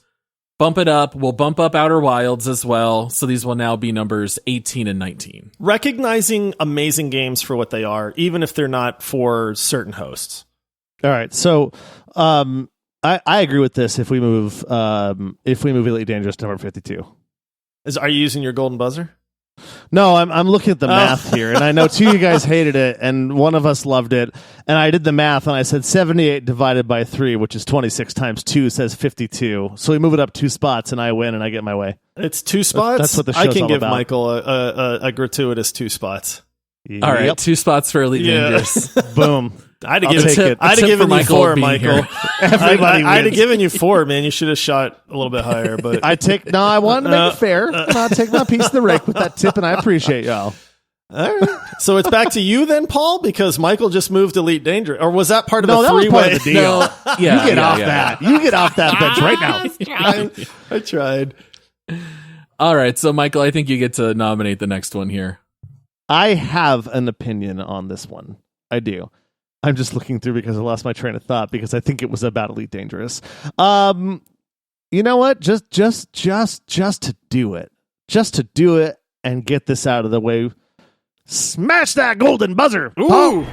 bump it up. We'll bump up Outer Wilds as well. So these will now be numbers 18 and 19. Recognizing amazing games for what they are, even if they're not for certain hosts. All right. So I agree with this if we move Elite Dangerous to number 52. Are you using your golden buzzer? No, I'm looking at the math here, and I know two of you guys hated it, and one of us loved it. And I did the math, and I said 78 divided by 3, which is 26 times 2, says 52. So we move it up 2 spots, and I win, and I get my way. It's 2 spots? That's what the I show's can all give about. Michael a gratuitous 2 spots. All right, 2 spots for Elite Dangerous. Boom. I'd I'll have take given, it. I'd have given you Michael 4, being Michael. here. Everybody I'd have wins. given you 4, man. You should have shot a little bit higher. But I wanted to make it fair, and I'll take my piece of the rake with that tip, and I appreciate y'all. all right. So it's back to you then, Paul, because Michael just moved Elite Dangerous. Or was that part of No, the that was three-way? part of the deal. No, yeah, You get off yeah. that. You get off that bench right now. I tried. All right, so Michael, I think you get to nominate the next one here. I have an opinion on this one. I do. I'm just looking through because I lost my train of thought because I think it was about Elite Dangerous. You know what? Just to do it. Just to do it and get this out of the way. Smash that golden buzzer. Ooh.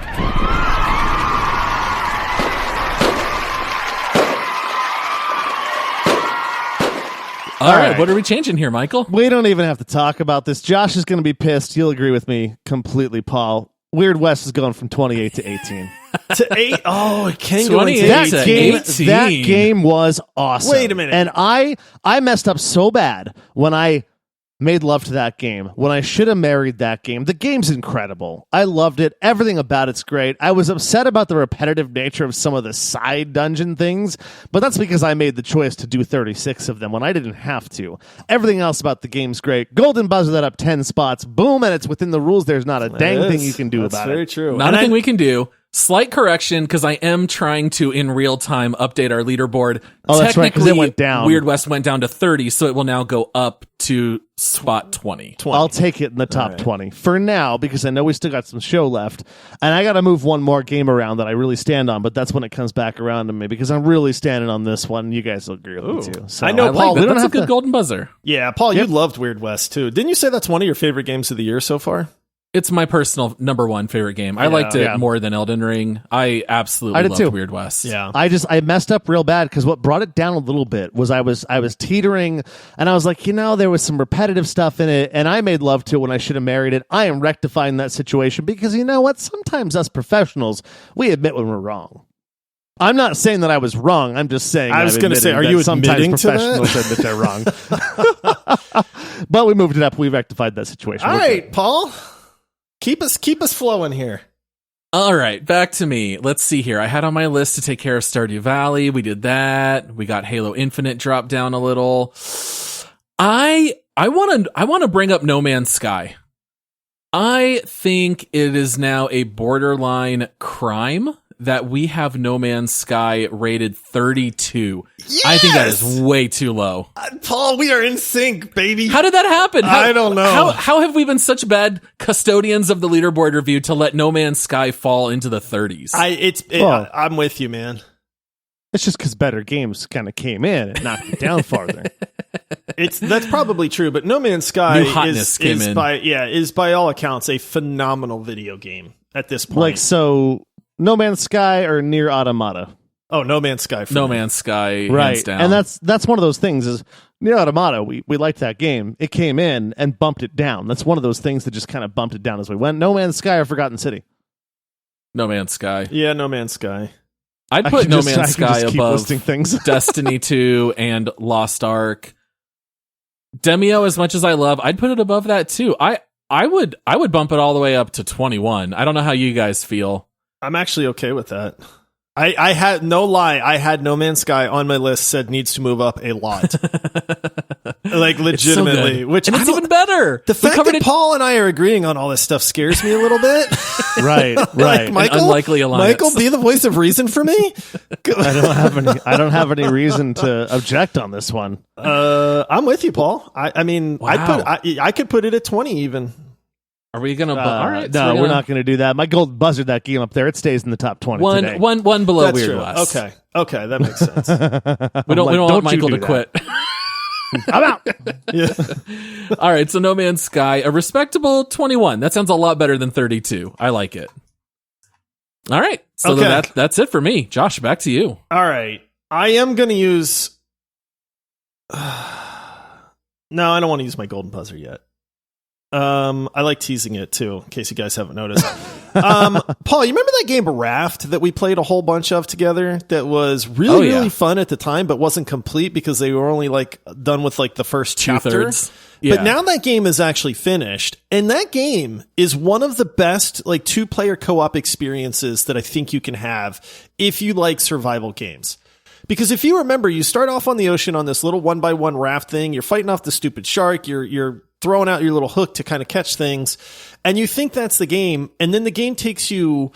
All right, what are we changing here, Michael? We don't even have to talk about this. Josh is going to be pissed. You'll agree with me completely, Paul. Weird West is going from 28 to 18. To 8. Oh, it can go 28 into That to 18. That game was awesome. Wait a minute. And I messed up so bad when I made love to that game, when I should have married that game. The game's incredible. I loved it. Everything about it's great. I was upset about the repetitive nature of some of the side dungeon things, but that's because I made the choice to do 36 of them when I didn't have to. Everything else about the game's great. Golden buzzer that up 10 spots. Boom, and it's within the rules. There's not a dang thing you can do That's about very it. true. Not a thing we can do. Slight correction, because I am trying to, in real time, update our leaderboard. Oh, that's right, 'cause it went down. Weird West went down to 30, so it will now go up to spot 20. I'll take it in the top 20 for now because I know we still got some show left, and I got to move one more game around that I really stand on. But that's when it comes back around to me because I'm really standing on this one. You guys will agree with me too. So I know, I Paul, like that. we don't That's a have good to- golden buzzer. Yeah, Paul, you loved Weird West too. Didn't you say that's one of your favorite games of the year so far? It's my personal number 1 favorite game. I liked it Yeah. more than Elden Ring. I absolutely did loved too. Weird West. Yeah. I messed up real bad because what brought it down a little bit was I was teetering and I was like, there was some repetitive stuff in it and I made love to it when I should have married it. I am rectifying that situation because you know what? Sometimes us professionals, we admit when we're wrong. I'm not saying that I was wrong. I'm just saying I was going to say, are you admitting to that? sometimes professionals admit they're wrong. But we moved it up. We rectified that situation. All We're right, good. Paul. Keep us flowing here. All right, back to me. Let's see here. I had on my list to take care of Stardew Valley. We did that. We got Halo Infinite drop down a little. I want to bring up No Man's Sky. I think it is now a borderline crime that we have No Man's Sky rated 32. Yes! I think that is way too low. Paul, we are in sync, baby. How did that happen? I don't know. How have we been such bad custodians of the leaderboard review to let No Man's Sky fall into the 30s? I'm with you, man. It's just because better games kind of came in and knocked it down farther. That's probably true, but No Man's Sky New hotness came in. is by all accounts a phenomenal video game at this point. Like, so No Man's Sky or Near Automata? Oh, No Man's Sky. No Man's Sky, Right. hands down. And that's one of those things is Near Automata, we liked that game. It came in and bumped it down. That's one of those things that just kind of bumped it down as we went. No Man's Sky or Forgotten City? No Man's Sky. Yeah, No Man's Sky. I'd put No Man's I can Sky just keep above listing things. Destiny 2 and Lost Ark. Demio, as much as I love, I'd put it above that too. I would bump it all the way up to 21. I don't know how you guys feel. I'm actually okay with that. I had no lie. I had No Man's Sky on my list. Said needs to move up a lot, like legitimately. So which and it's even better. The fact that Paul and I are agreeing on all this stuff scares me a little bit. Right. Like, Michael, an unlikely alliance. Michael, be the voice of reason for me. I don't have any reason to object on this one. I'm with you, Paul. I mean, Wow. I could put it at 20 even. Are we gonna? All right, no, we're not going to do that. My gold buzzard that game up there. It stays in the top 20 today. One below That's Weird true. West. Okay, that makes sense. We don't want Michael to that. quit. I'm out. Yeah. All right, so No Man's Sky, a respectable 21. That sounds a lot better than 32. I like it. All right, so then that's it for me. Josh, back to you. All right, I am going to use. No, I don't want to use my golden buzzer yet. I like teasing it too, in case you guys haven't noticed. Paul, you remember that game Raft that we played a whole bunch of together that was really fun at the time, but wasn't complete because they were only like done with like the first chapter. 2/3. Yeah. But now that game is actually finished, and that game is one of the best like 2-player co-op experiences that I think you can have if you like survival games. Because if you remember, you start off on the ocean on this little 1x1 raft thing. You're fighting off the stupid shark. You're throwing out your little hook to kind of catch things. And you think that's the game. And then the game takes you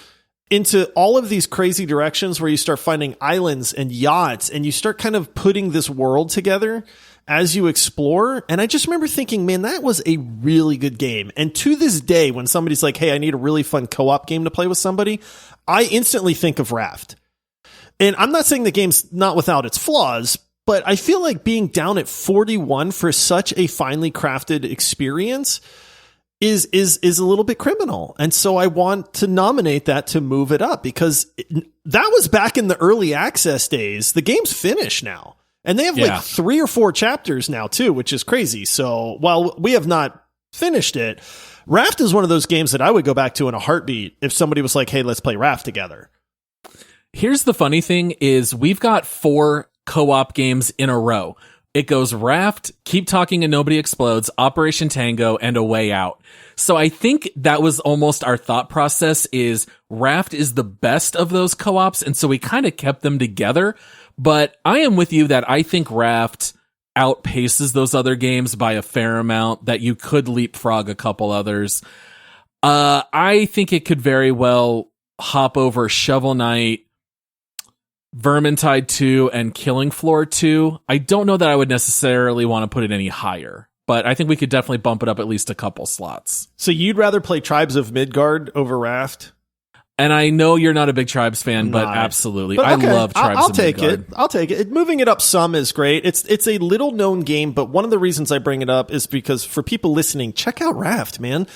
into all of these crazy directions where you start finding islands and yachts. And you start kind of putting this world together as you explore. And I just remember thinking, man, that was a really good game. And to this day, when somebody's like, hey, I need a really fun co-op game to play with somebody, I instantly think of Raft. And I'm not saying the game's not without its flaws, but I feel like being down at 41 for such a finely crafted experience is a little bit criminal. And so I want to nominate that to move it up because that was back in the early access days. The game's finished now. And they have like 3 or 4 chapters now too, which is crazy. So while we have not finished it, Raft is one of those games that I would go back to in a heartbeat if somebody was like, hey, let's play Raft together. Here's the funny thing is we've got 4 co-op games in a row. It goes Raft, Keep Talking and Nobody Explodes, Operation Tango, and A Way Out. So I think that was almost our thought process is Raft is the best of those co-ops, and so we kind of kept them together. But I am with you that I think Raft outpaces those other games by a fair amount, that you could leapfrog a couple others. I think it could very well hop over Shovel Knight, Vermintide 2, and Killing Floor 2. I don't know that I would necessarily want to put it any higher, but I think we could definitely bump it up at least a couple slots. So you'd rather play Tribes of Midgard over Raft? And I know you're not a big Tribes fan, but absolutely. But okay, I love Tribes I'll of take Midgard. I'll take it. Moving it up some is great. It's a little known game, but one of the reasons I bring it up is because for people listening, check out Raft, man.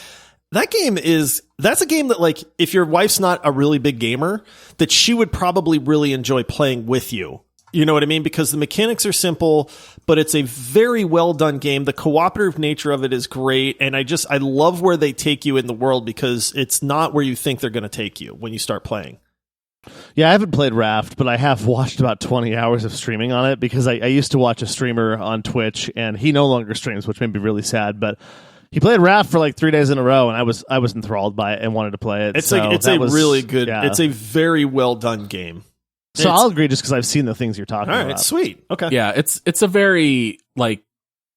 That's a game that, like, if your wife's not a really big gamer, that she would probably really enjoy playing with you. You know what I mean? Because the mechanics are simple, but it's a very well done game. The cooperative nature of it is great. And I love where they take you in the world because it's not where you think they're going to take you when you start playing. Yeah, I haven't played Raft, but I have watched about 20 hours of streaming on it because I used to watch a streamer on Twitch and he no longer streams, which made me really sad. But he played Raft for like 3 days in a row, and I was enthralled by it and wanted to play it. It's really good. Yeah. It's a very well done game. So I'll agree just because I've seen the things you're talking about. All right, sweet. Okay. Yeah, it's a very like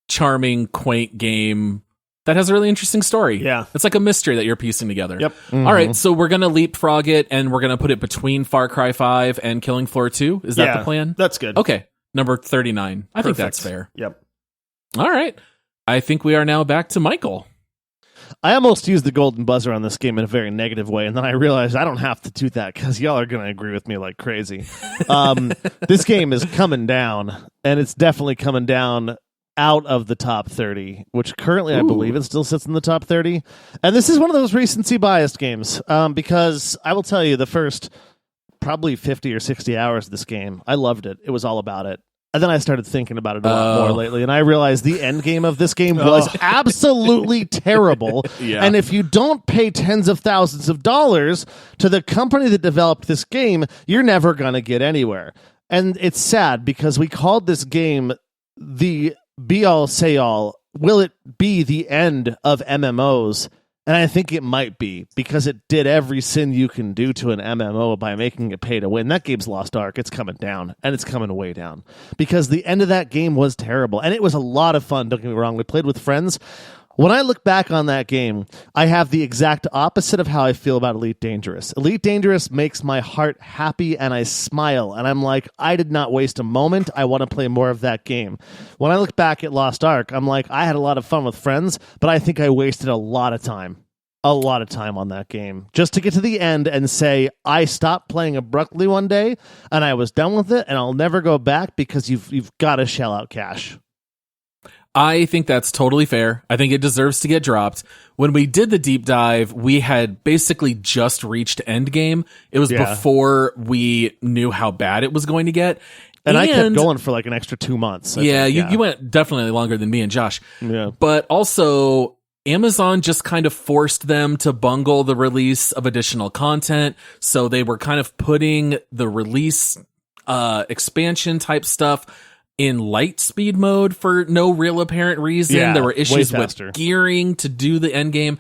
charming, quaint game that has a really interesting story. Yeah. It's like a mystery that you're piecing together. Yep. Mm-hmm. All right, so we're going to leapfrog it, and we're going to put it between Far Cry 5 and Killing Floor 2. Is that the plan? That's good. Okay, number 39. I think that's fair. Yep. All right. I think we are now back to Michael. I almost used the golden buzzer on this game in a very negative way, and then I realized I don't have to do that because y'all are going to agree with me like crazy. This game is coming down, and it's definitely coming down out of the top 30, which currently I believe it still sits in the top 30. And this is one of those recency biased games because I will tell you the first probably 50 or 60 hours of this game, I loved it. It was all about it. And then I started thinking about it a lot more lately, and I realized the end game of this game was absolutely terrible. Yeah. And if you don't pay tens of thousands of dollars to the company that developed this game, you're never going to get anywhere. And it's sad because we called this game the be-all, say-all. Will it be the end of MMOs? And I think it might be, because it did every sin you can do to an MMO by making it pay to win. That game's Lost Ark. It's coming down, and it's coming way down. Because the end of that game was terrible, and it was a lot of fun, don't get me wrong. We played with friends. When I look back on that game, I have the exact opposite of how I feel about Elite Dangerous. Elite Dangerous makes my heart happy, and I smile, and I'm like, I did not waste a moment. I want to play more of that game. When I look back at Lost Ark, I'm like, I had a lot of fun with friends, but I think I wasted a lot of time on that game just to get to the end and say, I stopped playing abruptly one day, and I was done with it, and I'll never go back because you've got to shell out cash. I think that's totally fair. I think it deserves to get dropped. When we did the deep dive, we had basically just reached endgame. It was before we knew how bad it was going to get. And I kept going for like an extra 2 months. You went definitely longer than me and Josh. Yeah. But also, Amazon just kind of forced them to bungle the release of additional content. So they were kind of putting the release expansion type stuff in light speed mode for no real apparent reason. Yeah, there were issues way with faster. gearing to do the end game.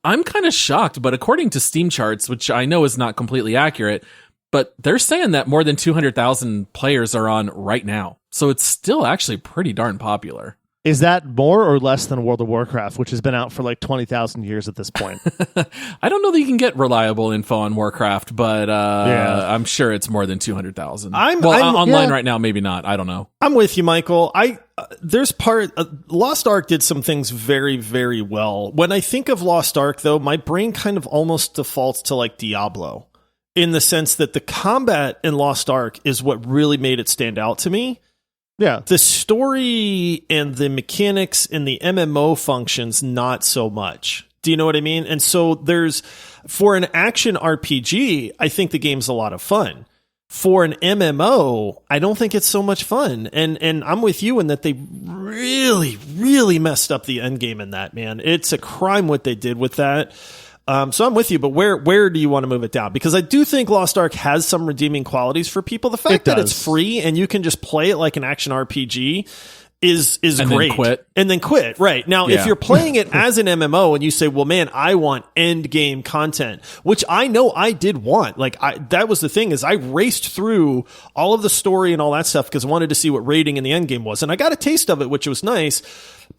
I'm kind of shocked, but according to Steam charts, which I know is not completely accurate, but they're saying that more than 200,000 players are on right now. So it's still actually pretty darn popular. Is that more or less than World of Warcraft, which has been out for like 20,000 years at this point? I don't know that you can get reliable info on Warcraft, but I'm sure it's more than 200,000. Online right now, maybe not. I don't know. I'm with you, Michael. Lost Ark did some things very, very well. When I think of Lost Ark, though, my brain kind of almost defaults to like Diablo, in the sense that the combat in Lost Ark is what really made it stand out to me. Yeah. The story and the mechanics and the MMO functions, not so much. Do you know what I mean? And so for an action RPG, I think the game's a lot of fun. For an MMO, I don't think it's so much fun. And I'm with you in that they really, really messed up the end game in that, man. It's a crime what they did with that. So I'm with you, but where do you want to move it down? Because I do think Lost Ark has some redeeming qualities for people. The fact that it's free and you can just play it like an action RPG is and great. Then quit. Right. Now, if you're playing it as an MMO and you say, well, man, I want end game content, which I know I did want. That was the thing, is I raced through all of the story and all that stuff because I wanted to see what rating in the end game was. And I got a taste of it, which was nice,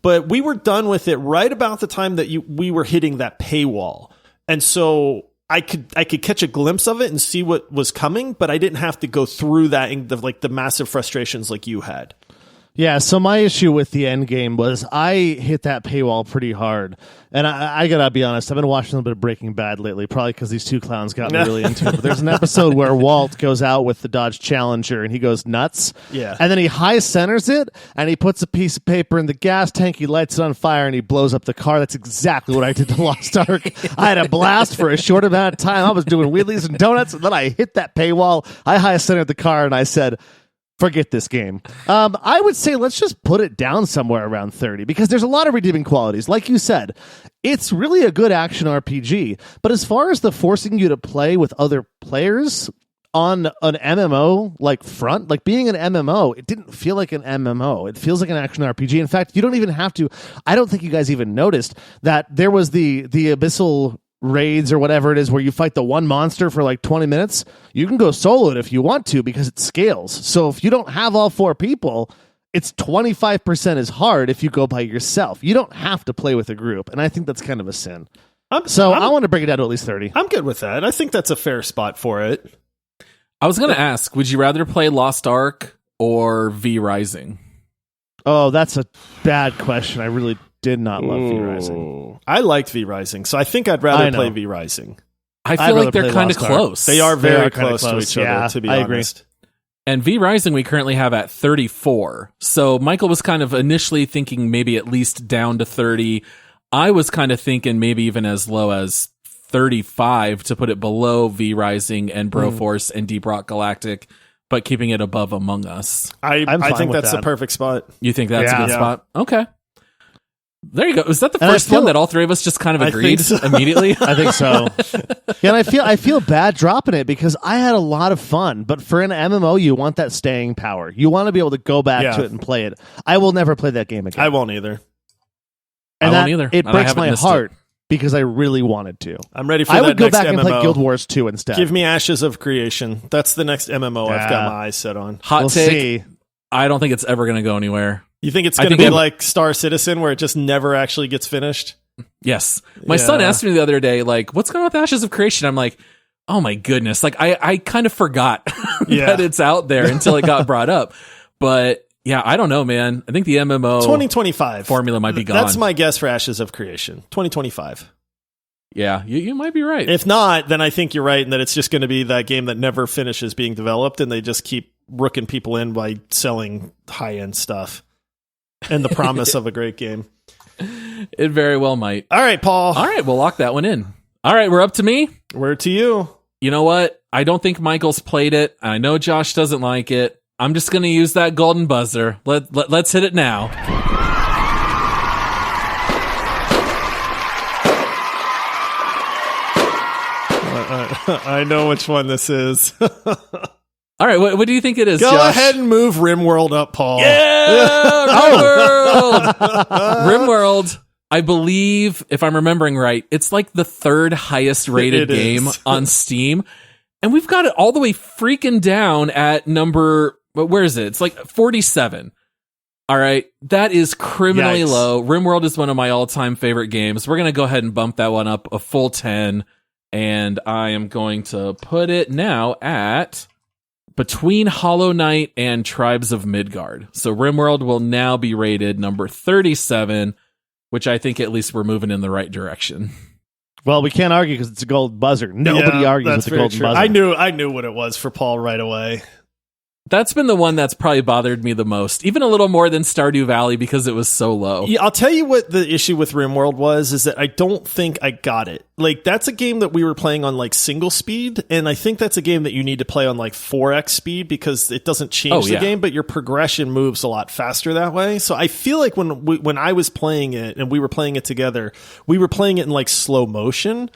but we were done with it right about the time that we were hitting that paywall. And so I could catch a glimpse of it and see what was coming, but I didn't have to go through that and the massive frustrations like you had. Yeah, so my issue with the end game was I hit that paywall pretty hard. And I gotta be honest, I've been watching a little bit of Breaking Bad lately, probably because these two clowns got me really into it. But there's an episode where Walt goes out with the Dodge Challenger and he goes nuts. Yeah. And then he high centers it and he puts a piece of paper in the gas tank, he lights it on fire, and he blows up the car. That's exactly what I did to Lost Ark. I had a blast for a short amount of time. I was doing wheelies and donuts, and then I hit that paywall. I high centered the car and I said, forget this game. I would say let's just put it down somewhere around 30, because there's a lot of redeeming qualities. Like you said, it's really a good action RPG. But as far as the forcing you to play with other players on an MMO front, like being an MMO, it didn't feel like an MMO. It feels like an action RPG. In fact, you don't even have to. I don't think you guys even noticed that there was the Abyssal raids or whatever it is where you fight the one monster for like 20 minutes. You can go solo it if you want to, because it scales. So if you don't have all four people, it's 25% as hard if you go by yourself. You don't have to play with a group, and I think that's kind of a sin. I want to bring it down to at least 30. I'm good with that. I think that's a fair spot for it. I was going to ask, would you rather play Lost Ark or V Rising? Oh, that's a bad question. I really did not love V Rising. I liked V Rising, so I think I'd rather play V Rising. I feel like they're kind of close. They are very close to each other, to be honest. Agree. And V Rising we currently have at 34. So Michael was kind of initially thinking maybe at least down to 30. I was kind of thinking maybe even as low as 35 to put it below V Rising and Broforce and Deep Rock Galactic. but keeping it above Among Us. I think that's the perfect spot. You think that's a good spot? Okay. There you go. Was that the first one that all three of us just kind of agreed immediately? I think so. Yeah, and I feel bad dropping it because I had a lot of fun. But for an MMO, you want that staying power. You want to be able to go back to it and play it. I will never play that game again. I won't either. And I won't either. It breaks my heart because I really wanted to. I'm ready for I that would go next back MMO. and play Guild Wars 2 instead. Give me Ashes of Creation. That's the next MMO I've got my eyes set on. Hot take. I don't think it's ever going to go anywhere. You think it's going to be like Star Citizen where it just never actually gets finished? Yes. My son asked me the other day, like, what's going on with Ashes of Creation? I'm like, oh my goodness. Like, I kind of forgot that it's out there until it got brought up. But yeah, I don't know, man. I think the MMO 2025 formula might be gone. That's my guess for Ashes of Creation. 2025. Yeah, you might be right. If not, then I think you're right, and that it's just going to be that game that never finishes being developed, and they just keep rooking people in by selling high-end stuff and the promise of a great game. It very well might. All right, Paul. All right, we'll lock that one in. All right, we're up to me. We're to you. You know what? I don't think Michael's played it. I know Josh doesn't like it. I'm just going to use that golden buzzer. Let's hit it now. I know which one this is. All right, what do you think it is, Go Josh? ahead and move RimWorld up, Paul. Yeah! RimWorld, I believe, if I'm remembering right, it's like the third highest rated game on Steam. And we've got it all the way freaking down at number, where is it? It's like 47. All right, that is criminally low. RimWorld is one of my all-time favorite games. We're going to go ahead and bump that one up a full 10. And I am going to put it now at between Hollow Knight and Tribes of Midgard. So RimWorld will now be rated number 37, which I think at least we're moving in the right direction. Well, we can't argue because it's a gold buzzer. Nobody argues with the golden buzzer. I knew what it was for Paul right away. That's been the one that's probably bothered me the most, even a little more than Stardew Valley because it was so low. Yeah, I'll tell you what the issue with RimWorld was, is that I don't think I got it. Like, that's a game that we were playing on like single speed, and I think that's a game that you need to play on like 4x speed because it doesn't change the game, but your progression moves a lot faster that way. So I feel like when I was playing it and we were playing it together, we were playing it in like slow motion.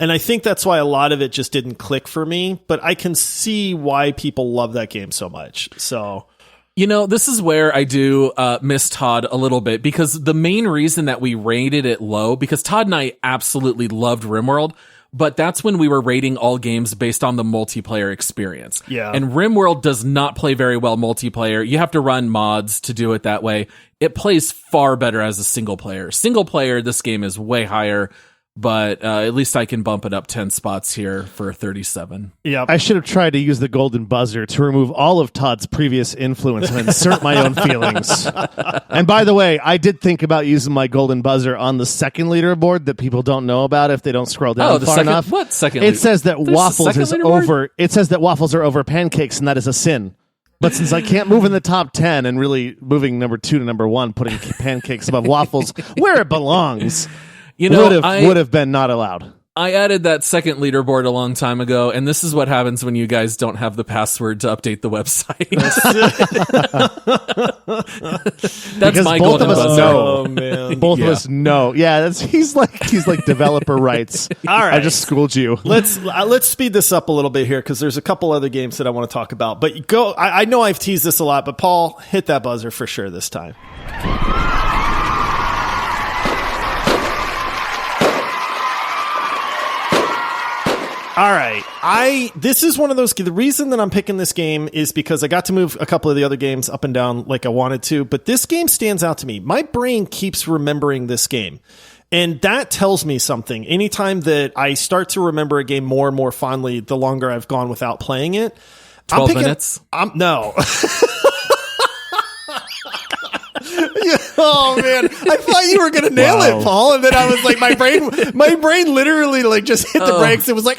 And I think that's why a lot of it just didn't click for me, but I can see why people love that game so much. So, you know, this is where I do miss Todd a little bit, because the main reason that we rated it low, because Todd and I absolutely loved RimWorld, but that's when we were rating all games based on the multiplayer experience. Yeah. And RimWorld does not play very well multiplayer. You have to run mods to do it that way. It plays far better as a single player. Single player, this game is way higher. But at least I can bump it up 10 spots here for 37. Yeah, I should have tried to use the golden buzzer to remove all of Todd's previous influence and insert my own feelings. And by the way, I did think about using my golden buzzer on the second leaderboard that people don't know about if they don't scroll down far enough. What second? It says that waffles is over. It says that waffles are over pancakes, and that is a sin. But since I can't move in the top 10 and really moving number 2 to number 1, putting pancakes above waffles where it belongs. You know, would have been not allowed. I added that second leaderboard a long time ago, and this is what happens when you guys don't have the password to update the website. That's because my both golden of us buzzer. know. Oh man, Both of us know. Yeah, he's like developer rights. All right, I just schooled you. Let's speed this up a little bit here because there's a couple other games that I want to talk about. But go. I know I've teased this a lot, but Paul, hit that buzzer for sure this time. All right. This is one of those. The reason that I'm picking this game is because I got to move a couple of the other games up and down like I wanted to, but this game stands out to me. My brain keeps remembering this game. And that tells me something. Anytime that I start to remember a game more and more fondly, the longer I've gone without playing it. 12 minutes? No. Oh man, I thought you were gonna nail it, Paul, and then I was like, my brain literally like just hit the brakes. It was like,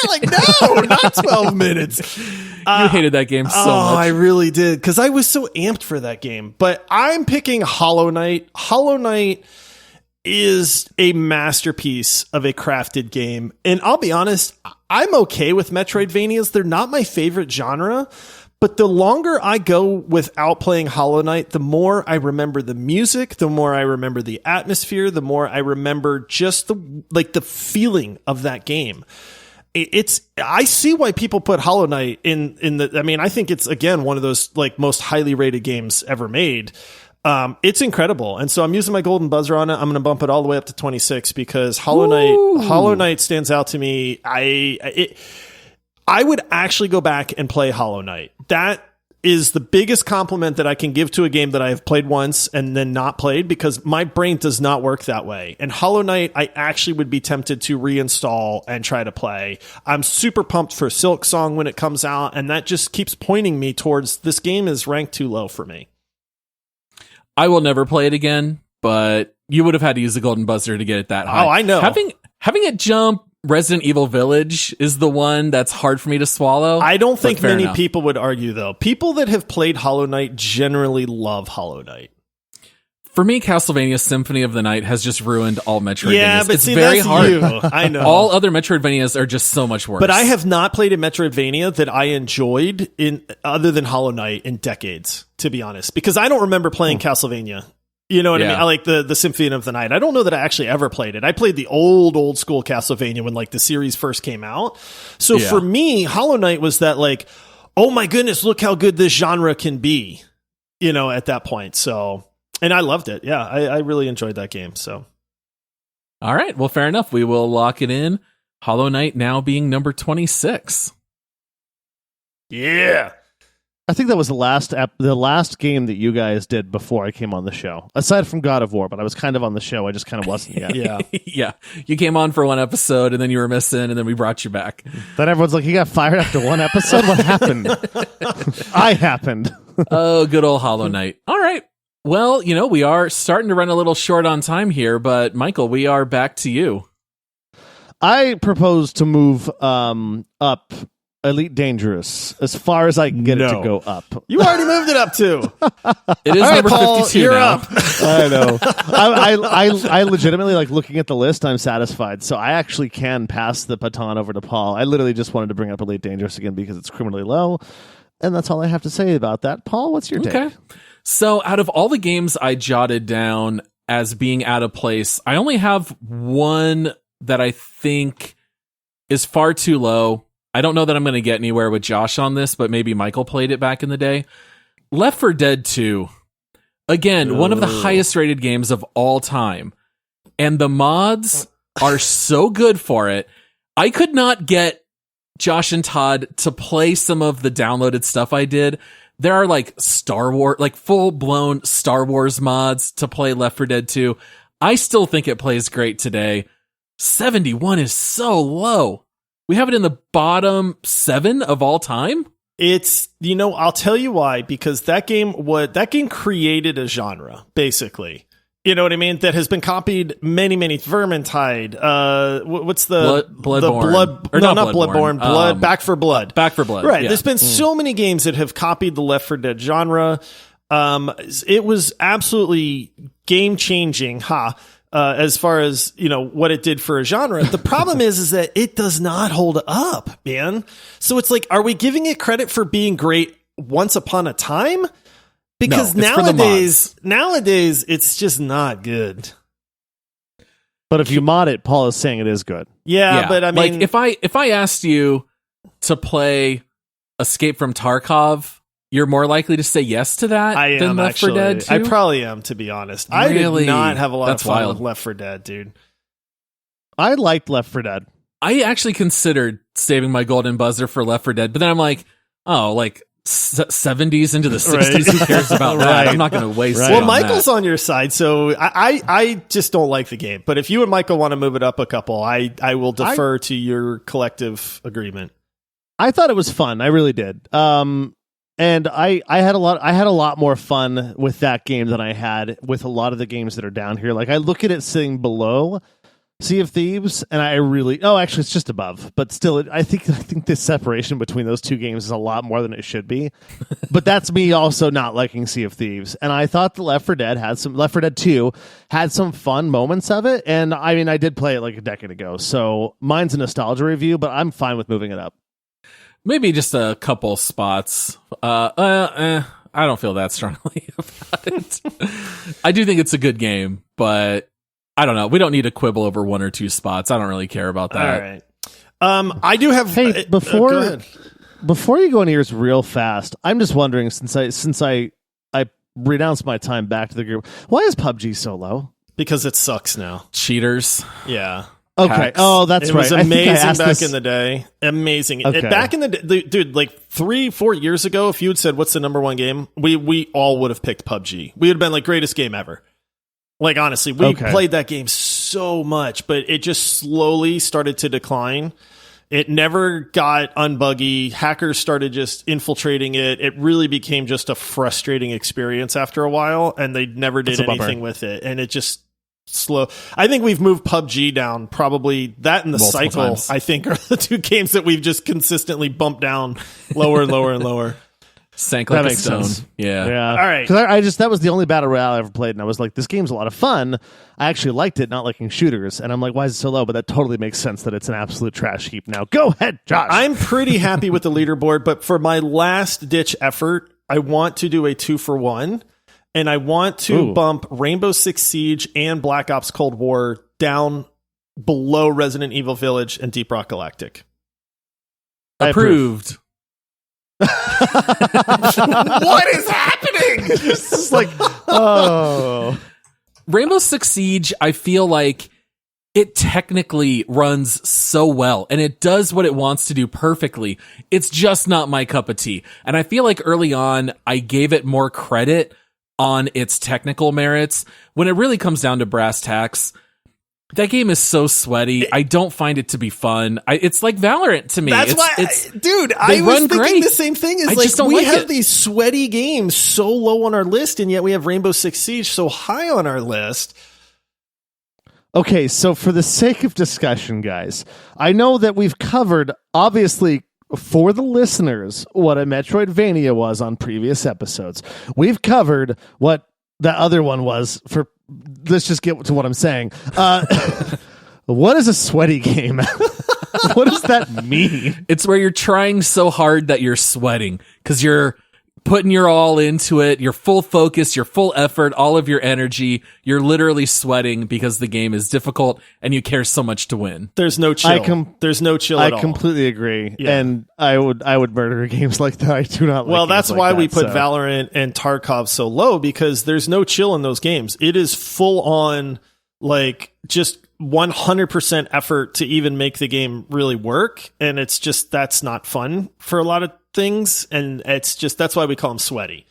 like no, not 12 minutes. You hated that game so much. I really did, because I was so amped for that game. But I'm picking Hollow Knight. Hollow Knight is a masterpiece of a crafted game, and I'll be honest, I'm okay with Metroidvanias. They're not my favorite genre. But the longer I go without playing Hollow Knight, the more I remember the music, the more I remember the atmosphere, the more I remember just the feeling of that game. I see why people put Hollow Knight in the, I mean, I think it's, again, one of those like most highly rated games ever made. It's incredible. And so I'm using my golden buzzer on it. I'm going to bump it all the way up to 26 because Hollow Knight stands out to me. I would actually go back and play Hollow Knight. That is the biggest compliment that I can give to a game that I have played once and then not played, because my brain does not work that way. And Hollow Knight, I actually would be tempted to reinstall and try to play. I'm super pumped for Silk Song when it comes out, and that just keeps pointing me towards this game is ranked too low for me. I will never play it again, but you would have had to use the golden buzzer to get it that high. Oh, I know. Having it jump Resident Evil Village is the one that's hard for me to swallow. I don't think many enough. people would argue, though. People that have played Hollow Knight generally love Hollow Knight. For me, Castlevania Symphony of the Night has just ruined all Metroidvanias. Yeah, but it's see, very that's hard. you. I know. All other Metroidvanias are just so much worse. But I have not played a Metroidvania that I enjoyed other than Hollow Knight in decades, to be honest, because I don't remember playing Castlevania. You know what I mean? I like the Symphony of the Night. I don't know that I actually ever played it. I played the old school Castlevania when like the series first came out. So for me, Hollow Knight was that like, oh my goodness, look how good this genre can be, you know, at that point. So, and I loved it. Yeah, I really enjoyed that game. So, all right. Well, fair enough. We will lock it in. Hollow Knight now being number 26. Yeah. I think that was the last game that you guys did before I came on the show, aside from God of War, but I was kind of on the show. I just kind of wasn't yet. Yeah. Yeah. You came on for one episode and then you were missing and then we brought you back. Then everyone's like, he got fired after one episode? What happened? I happened. Oh, good old Hollow Knight. All right. Well, you know, we are starting to run a little short on time here, but Michael, we are back to you. I propose to move up Elite Dangerous as far as I can get it to go up. You already moved it up too. It is number 52 you're now. up. I know. I legitimately, like, looking at the list, I'm satisfied. So I actually can pass the baton over to Paul. I literally just wanted to bring up Elite Dangerous again because it's criminally low. And that's all I have to say about that. Paul, what's your take? Okay. So out of all the games I jotted down as being out of place, I only have one that I think is far too low. I don't know that I'm going to get anywhere with Josh on this, but maybe Michael played it back in the day. Left 4 Dead 2. Again, one of the highest rated games of all time. And the mods are so good for it. I could not get Josh and Todd to play some of the downloaded stuff I did. There are like Star Wars, like full blown Star Wars mods to play Left 4 Dead 2. I still think it plays great today. 71 is so low. We have it in the bottom 7 of all time. It's, you know, I'll tell you why, because that game created a genre, basically. You know what I mean? That has been copied many Vermintide. What's the Bloodborne. Back 4 Blood. Back 4 Blood. Right. Yeah. There's been so many games that have copied the Left 4 Dead genre. It was absolutely game changing. As far as, you know, what it did for a genre. The problem is that it does not hold up, man. So it's like, are we giving it credit for being great once upon a time? Because nowadays it's just not good. But if you mod it, Paul is saying it is good. Yeah, but I mean, like if I asked you to play Escape from Tarkov, you're more likely to say yes to that than Left 4 Dead 2? I probably am, to be honest. Really? I did not have a lot of fun wild. with Left 4 Dead, dude. I liked Left 4 Dead. I actually considered saving my golden buzzer for Left 4 Dead, but then I'm like, oh, like 70s into the 60s, Right. Who cares about that? I'm not going to waste it Well, on Michael's that. on your side, so I just don't like the game. But if you and Michael want to move it up a couple, I will defer to your collective agreement. I thought it was fun. I really did. And I had a lot more fun with that game than I had with a lot of the games that are down here. Like, I look at it sitting below Sea of Thieves, and actually it's just above, but still I think the separation between those two games is a lot more than it should be. But that's me also not liking Sea of Thieves, and I thought the Left 4 Dead 2 had some fun moments of it, and I mean I did play it like a decade ago, so mine's a nostalgia review, but I'm fine with moving it up. Maybe just a couple spots. I don't feel that strongly about it. I do think it's a good game, but I don't know. We don't need to quibble over one or two spots. I don't really care about that. All right. I do have. Hey, before you go into yours real fast, I'm just wondering, since I renounced my time back to the group, why is PUBG so low? Because it sucks now. Cheaters. Yeah. Okay. Hacks. Oh, that's right. It was amazing back in the day. Amazing. Okay. Back in the day, dude, like 3-4 years ago, if you had said, what's the number one game? We all would have picked PUBG. We would have been like, greatest game ever. Like, honestly, we played that game so much, but it just slowly started to decline. It never got unbuggy. Hackers started just infiltrating it. It really became just a frustrating experience after a while, and they never did anything with it. And it just slow. I think we've moved PUBG down. Probably that and the Multiple cycle, times. I think, are the two games that we've just consistently bumped down lower and lower and lower. Sank like That a makes stone. sense. Yeah. All right. Because that was the only battle royale I ever played, and I was like, this game's a lot of fun. I actually liked it, not liking shooters, and I'm like, why is it so low? But that totally makes sense that it's an absolute trash heap now. Go ahead, Josh. I'm pretty happy with the leaderboard, but for my last ditch effort, I want to do a 2-for-1, and I want to bump Rainbow Six Siege and Black Ops Cold War down below Resident Evil Village and Deep Rock Galactic. Approved. What is happening? It's just like, oh. Rainbow Six Siege, I feel like it technically runs so well, and it does what it wants to do perfectly. It's just not my cup of tea. And I feel like early on, I gave it more credit on its technical merits. When it really comes down to brass tacks, that game is so sweaty. I don't find it to be fun. It's like Valorant to me. That's why, dude, I was thinking great. the same thing. Is I like, just don't we like have it. these sweaty games so low on our list, and yet we have Rainbow Six Siege so high on our list. Okay, so for the sake of discussion, guys, I know that we've covered, obviously, for the listeners, what a Metroidvania was on previous episodes. We've covered what the other one was for. Let's just get to what I'm saying. What is a sweaty game? What does that mean? It's where you're trying so hard that you're sweating because you're putting your all into it, your full focus, your full effort, all of your energy. You're literally sweating because the game is difficult and you care so much to win. There's no chill. There's no chill at all. I completely agree. Yeah. And I would murder games like that. I do not like Well, that's why we put so. Valorant and Tarkov so low, because there's no chill in those games. It is full on, like, just 100% effort to even make the game really work. And it's just, that's not fun for a lot of things. And it's just, that's why we call them sweaty.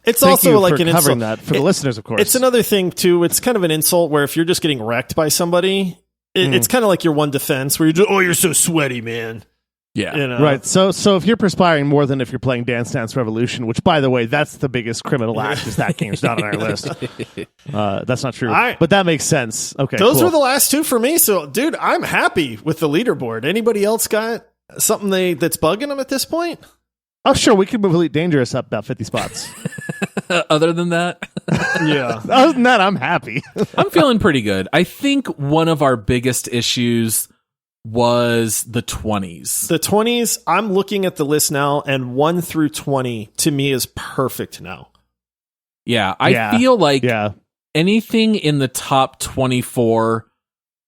It's Thank also you like for an covering insult. that for the listeners, of course. It's another thing too. It's kind of an insult where if you're just getting wrecked by somebody, it's kind of like your one defense where you're just, oh, you're so sweaty, man. Yeah. You know? Right. So if you're perspiring more than if you're playing Dance Dance Revolution, which, by the way, that's the biggest criminal act, is that game's not on our list. That's not true. Right. But that makes sense. Okay. Those cool. were the last two for me. So, dude, I'm happy with the leaderboard. Anybody else got something that's bugging them at this point? Oh, sure. We could move Elite Dangerous up about 50 spots. Other than that, Yeah. Other than that, I'm happy. I'm feeling pretty good. I think one of our biggest issues was the 20s. The 20s, I'm looking at the list now, and 1 through 20 to me is perfect now. Yeah, I feel like anything in the top 24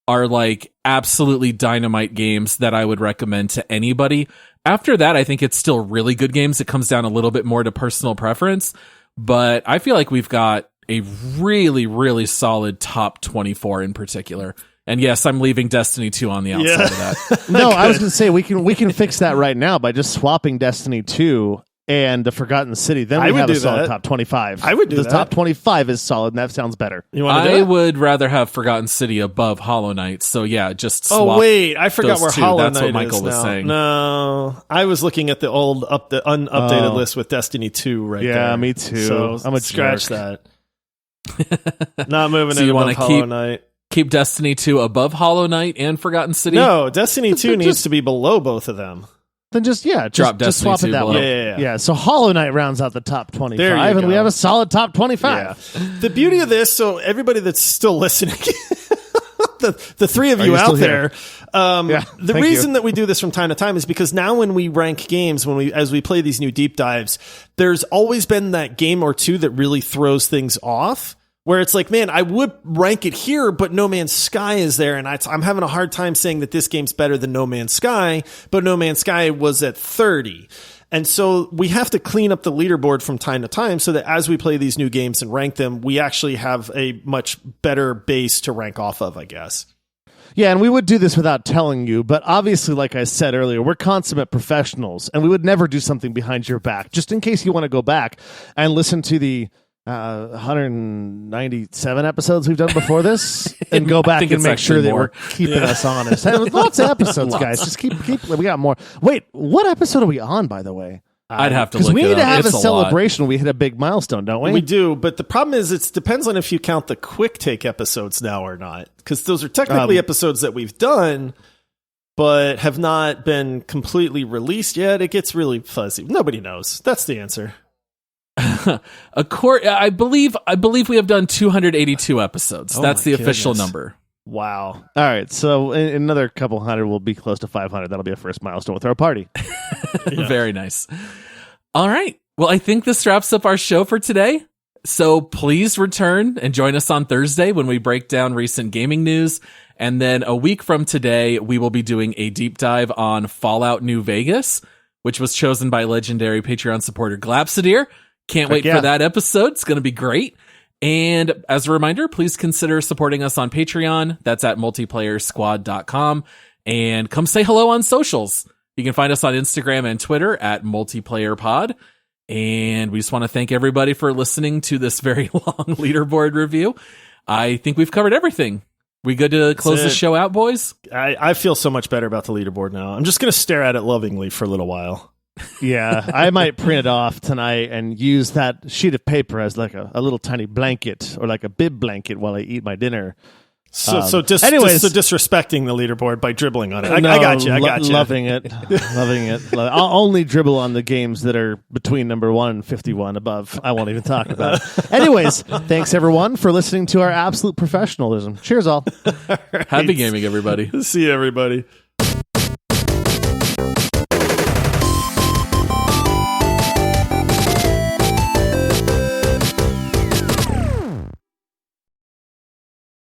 are like absolutely dynamite games that I would recommend to anybody. After that, I think it's still really good games. It comes down a little bit more to personal preference, but I feel like we've got a really, really solid top 24 in particular. And yes, I'm leaving Destiny 2 on the outside of that. No, I was going to say we can fix that right now by just swapping Destiny 2 and the Forgotten City. Then we have a solid top 25. I would do the that. top 25 is solid, and that sounds better. You want to do I it? would rather have Forgotten City above Hollow Knight. So yeah, just swap. Oh wait, I forgot those where two. Hollow That's Knight what Michael is was now. saying. No, I was looking at the old unupdated list with Destiny 2 right there. Yeah, me too. So I'm a scratch jerk. that. Not moving So it you above wanna Hollow keep- Knight. keep Destiny 2 above Hollow Knight and Forgotten City? No, Destiny 2 needs to be below both of them. Then just Destiny swap it 2 that below. way. Yeah. So Hollow Knight rounds out the top 25, There you and go. we have a solid top 25. Yeah. The beauty of this, so everybody that's still listening, the three of you you out still there, the thank reason you. that we do this from time to time is because now when we rank games, as we play these new deep dives, there's always been that game or two that really throws things off. Where it's like, man, I would rank it here, but No Man's Sky is there, and I'm having a hard time saying that this game's better than No Man's Sky, but No Man's Sky was at 30. And so we have to clean up the leaderboard from time to time so that as we play these new games and rank them, we actually have a much better base to rank off of, I guess. Yeah, and we would do this without telling you, but obviously, like I said earlier, we're consummate professionals, and we would never do something behind your back, just in case you want to go back and listen to the 197 episodes we've done before this and go back and make sure that we're keeping us honest. Hey, lots of episodes, guys. Just keep. We got more. Wait, what episode are we on, by the way? I'd have to look because we need to have It's a celebration when we hit a big milestone, don't we? We do, but the problem is it depends on if you count the quick take episodes now or not, because those are technically episodes that we've done but have not been completely released yet. It gets really fuzzy. Nobody knows. That's the answer. I believe we have done 282 epides. That's the official number. Wow. All right, so in another couple hundred, we'll be close to 500. That'll be a first milestone with our party. Very nice. All right. Well, I think this wraps up our show for today. So please return and join us on Thursday when we break down recent gaming news. And then a week from today, we will be doing a deep dive on Fallout New Vegas, which was chosen by legendary Patreon supporter Glapsuidir. Can't wait for that episode. It's going to be great. And as a reminder, please consider supporting us on Patreon. That's at multiplayersquad.com. And come say hello on socials. You can find us on Instagram and Twitter at multiplayerpod. And we just want to thank everybody for listening to this very long leaderboard review. I think we've covered everything. We good to close the show out, boys? I feel so much better about the leaderboard now. I'm just going to stare at it lovingly for a little while. Yeah, I might print it off tonight and use that sheet of paper as like a little tiny blanket or like a bib blanket while I eat my dinner. So disrespecting the leaderboard by dribbling on it. I got you. Loving it. Loving it. I'll only dribble on the games that are between number 1 and 51 above. I won't even talk about it. Anyways, thanks everyone for listening to our absolute professionalism. Cheers all. Happy gaming, everybody. See you, everybody.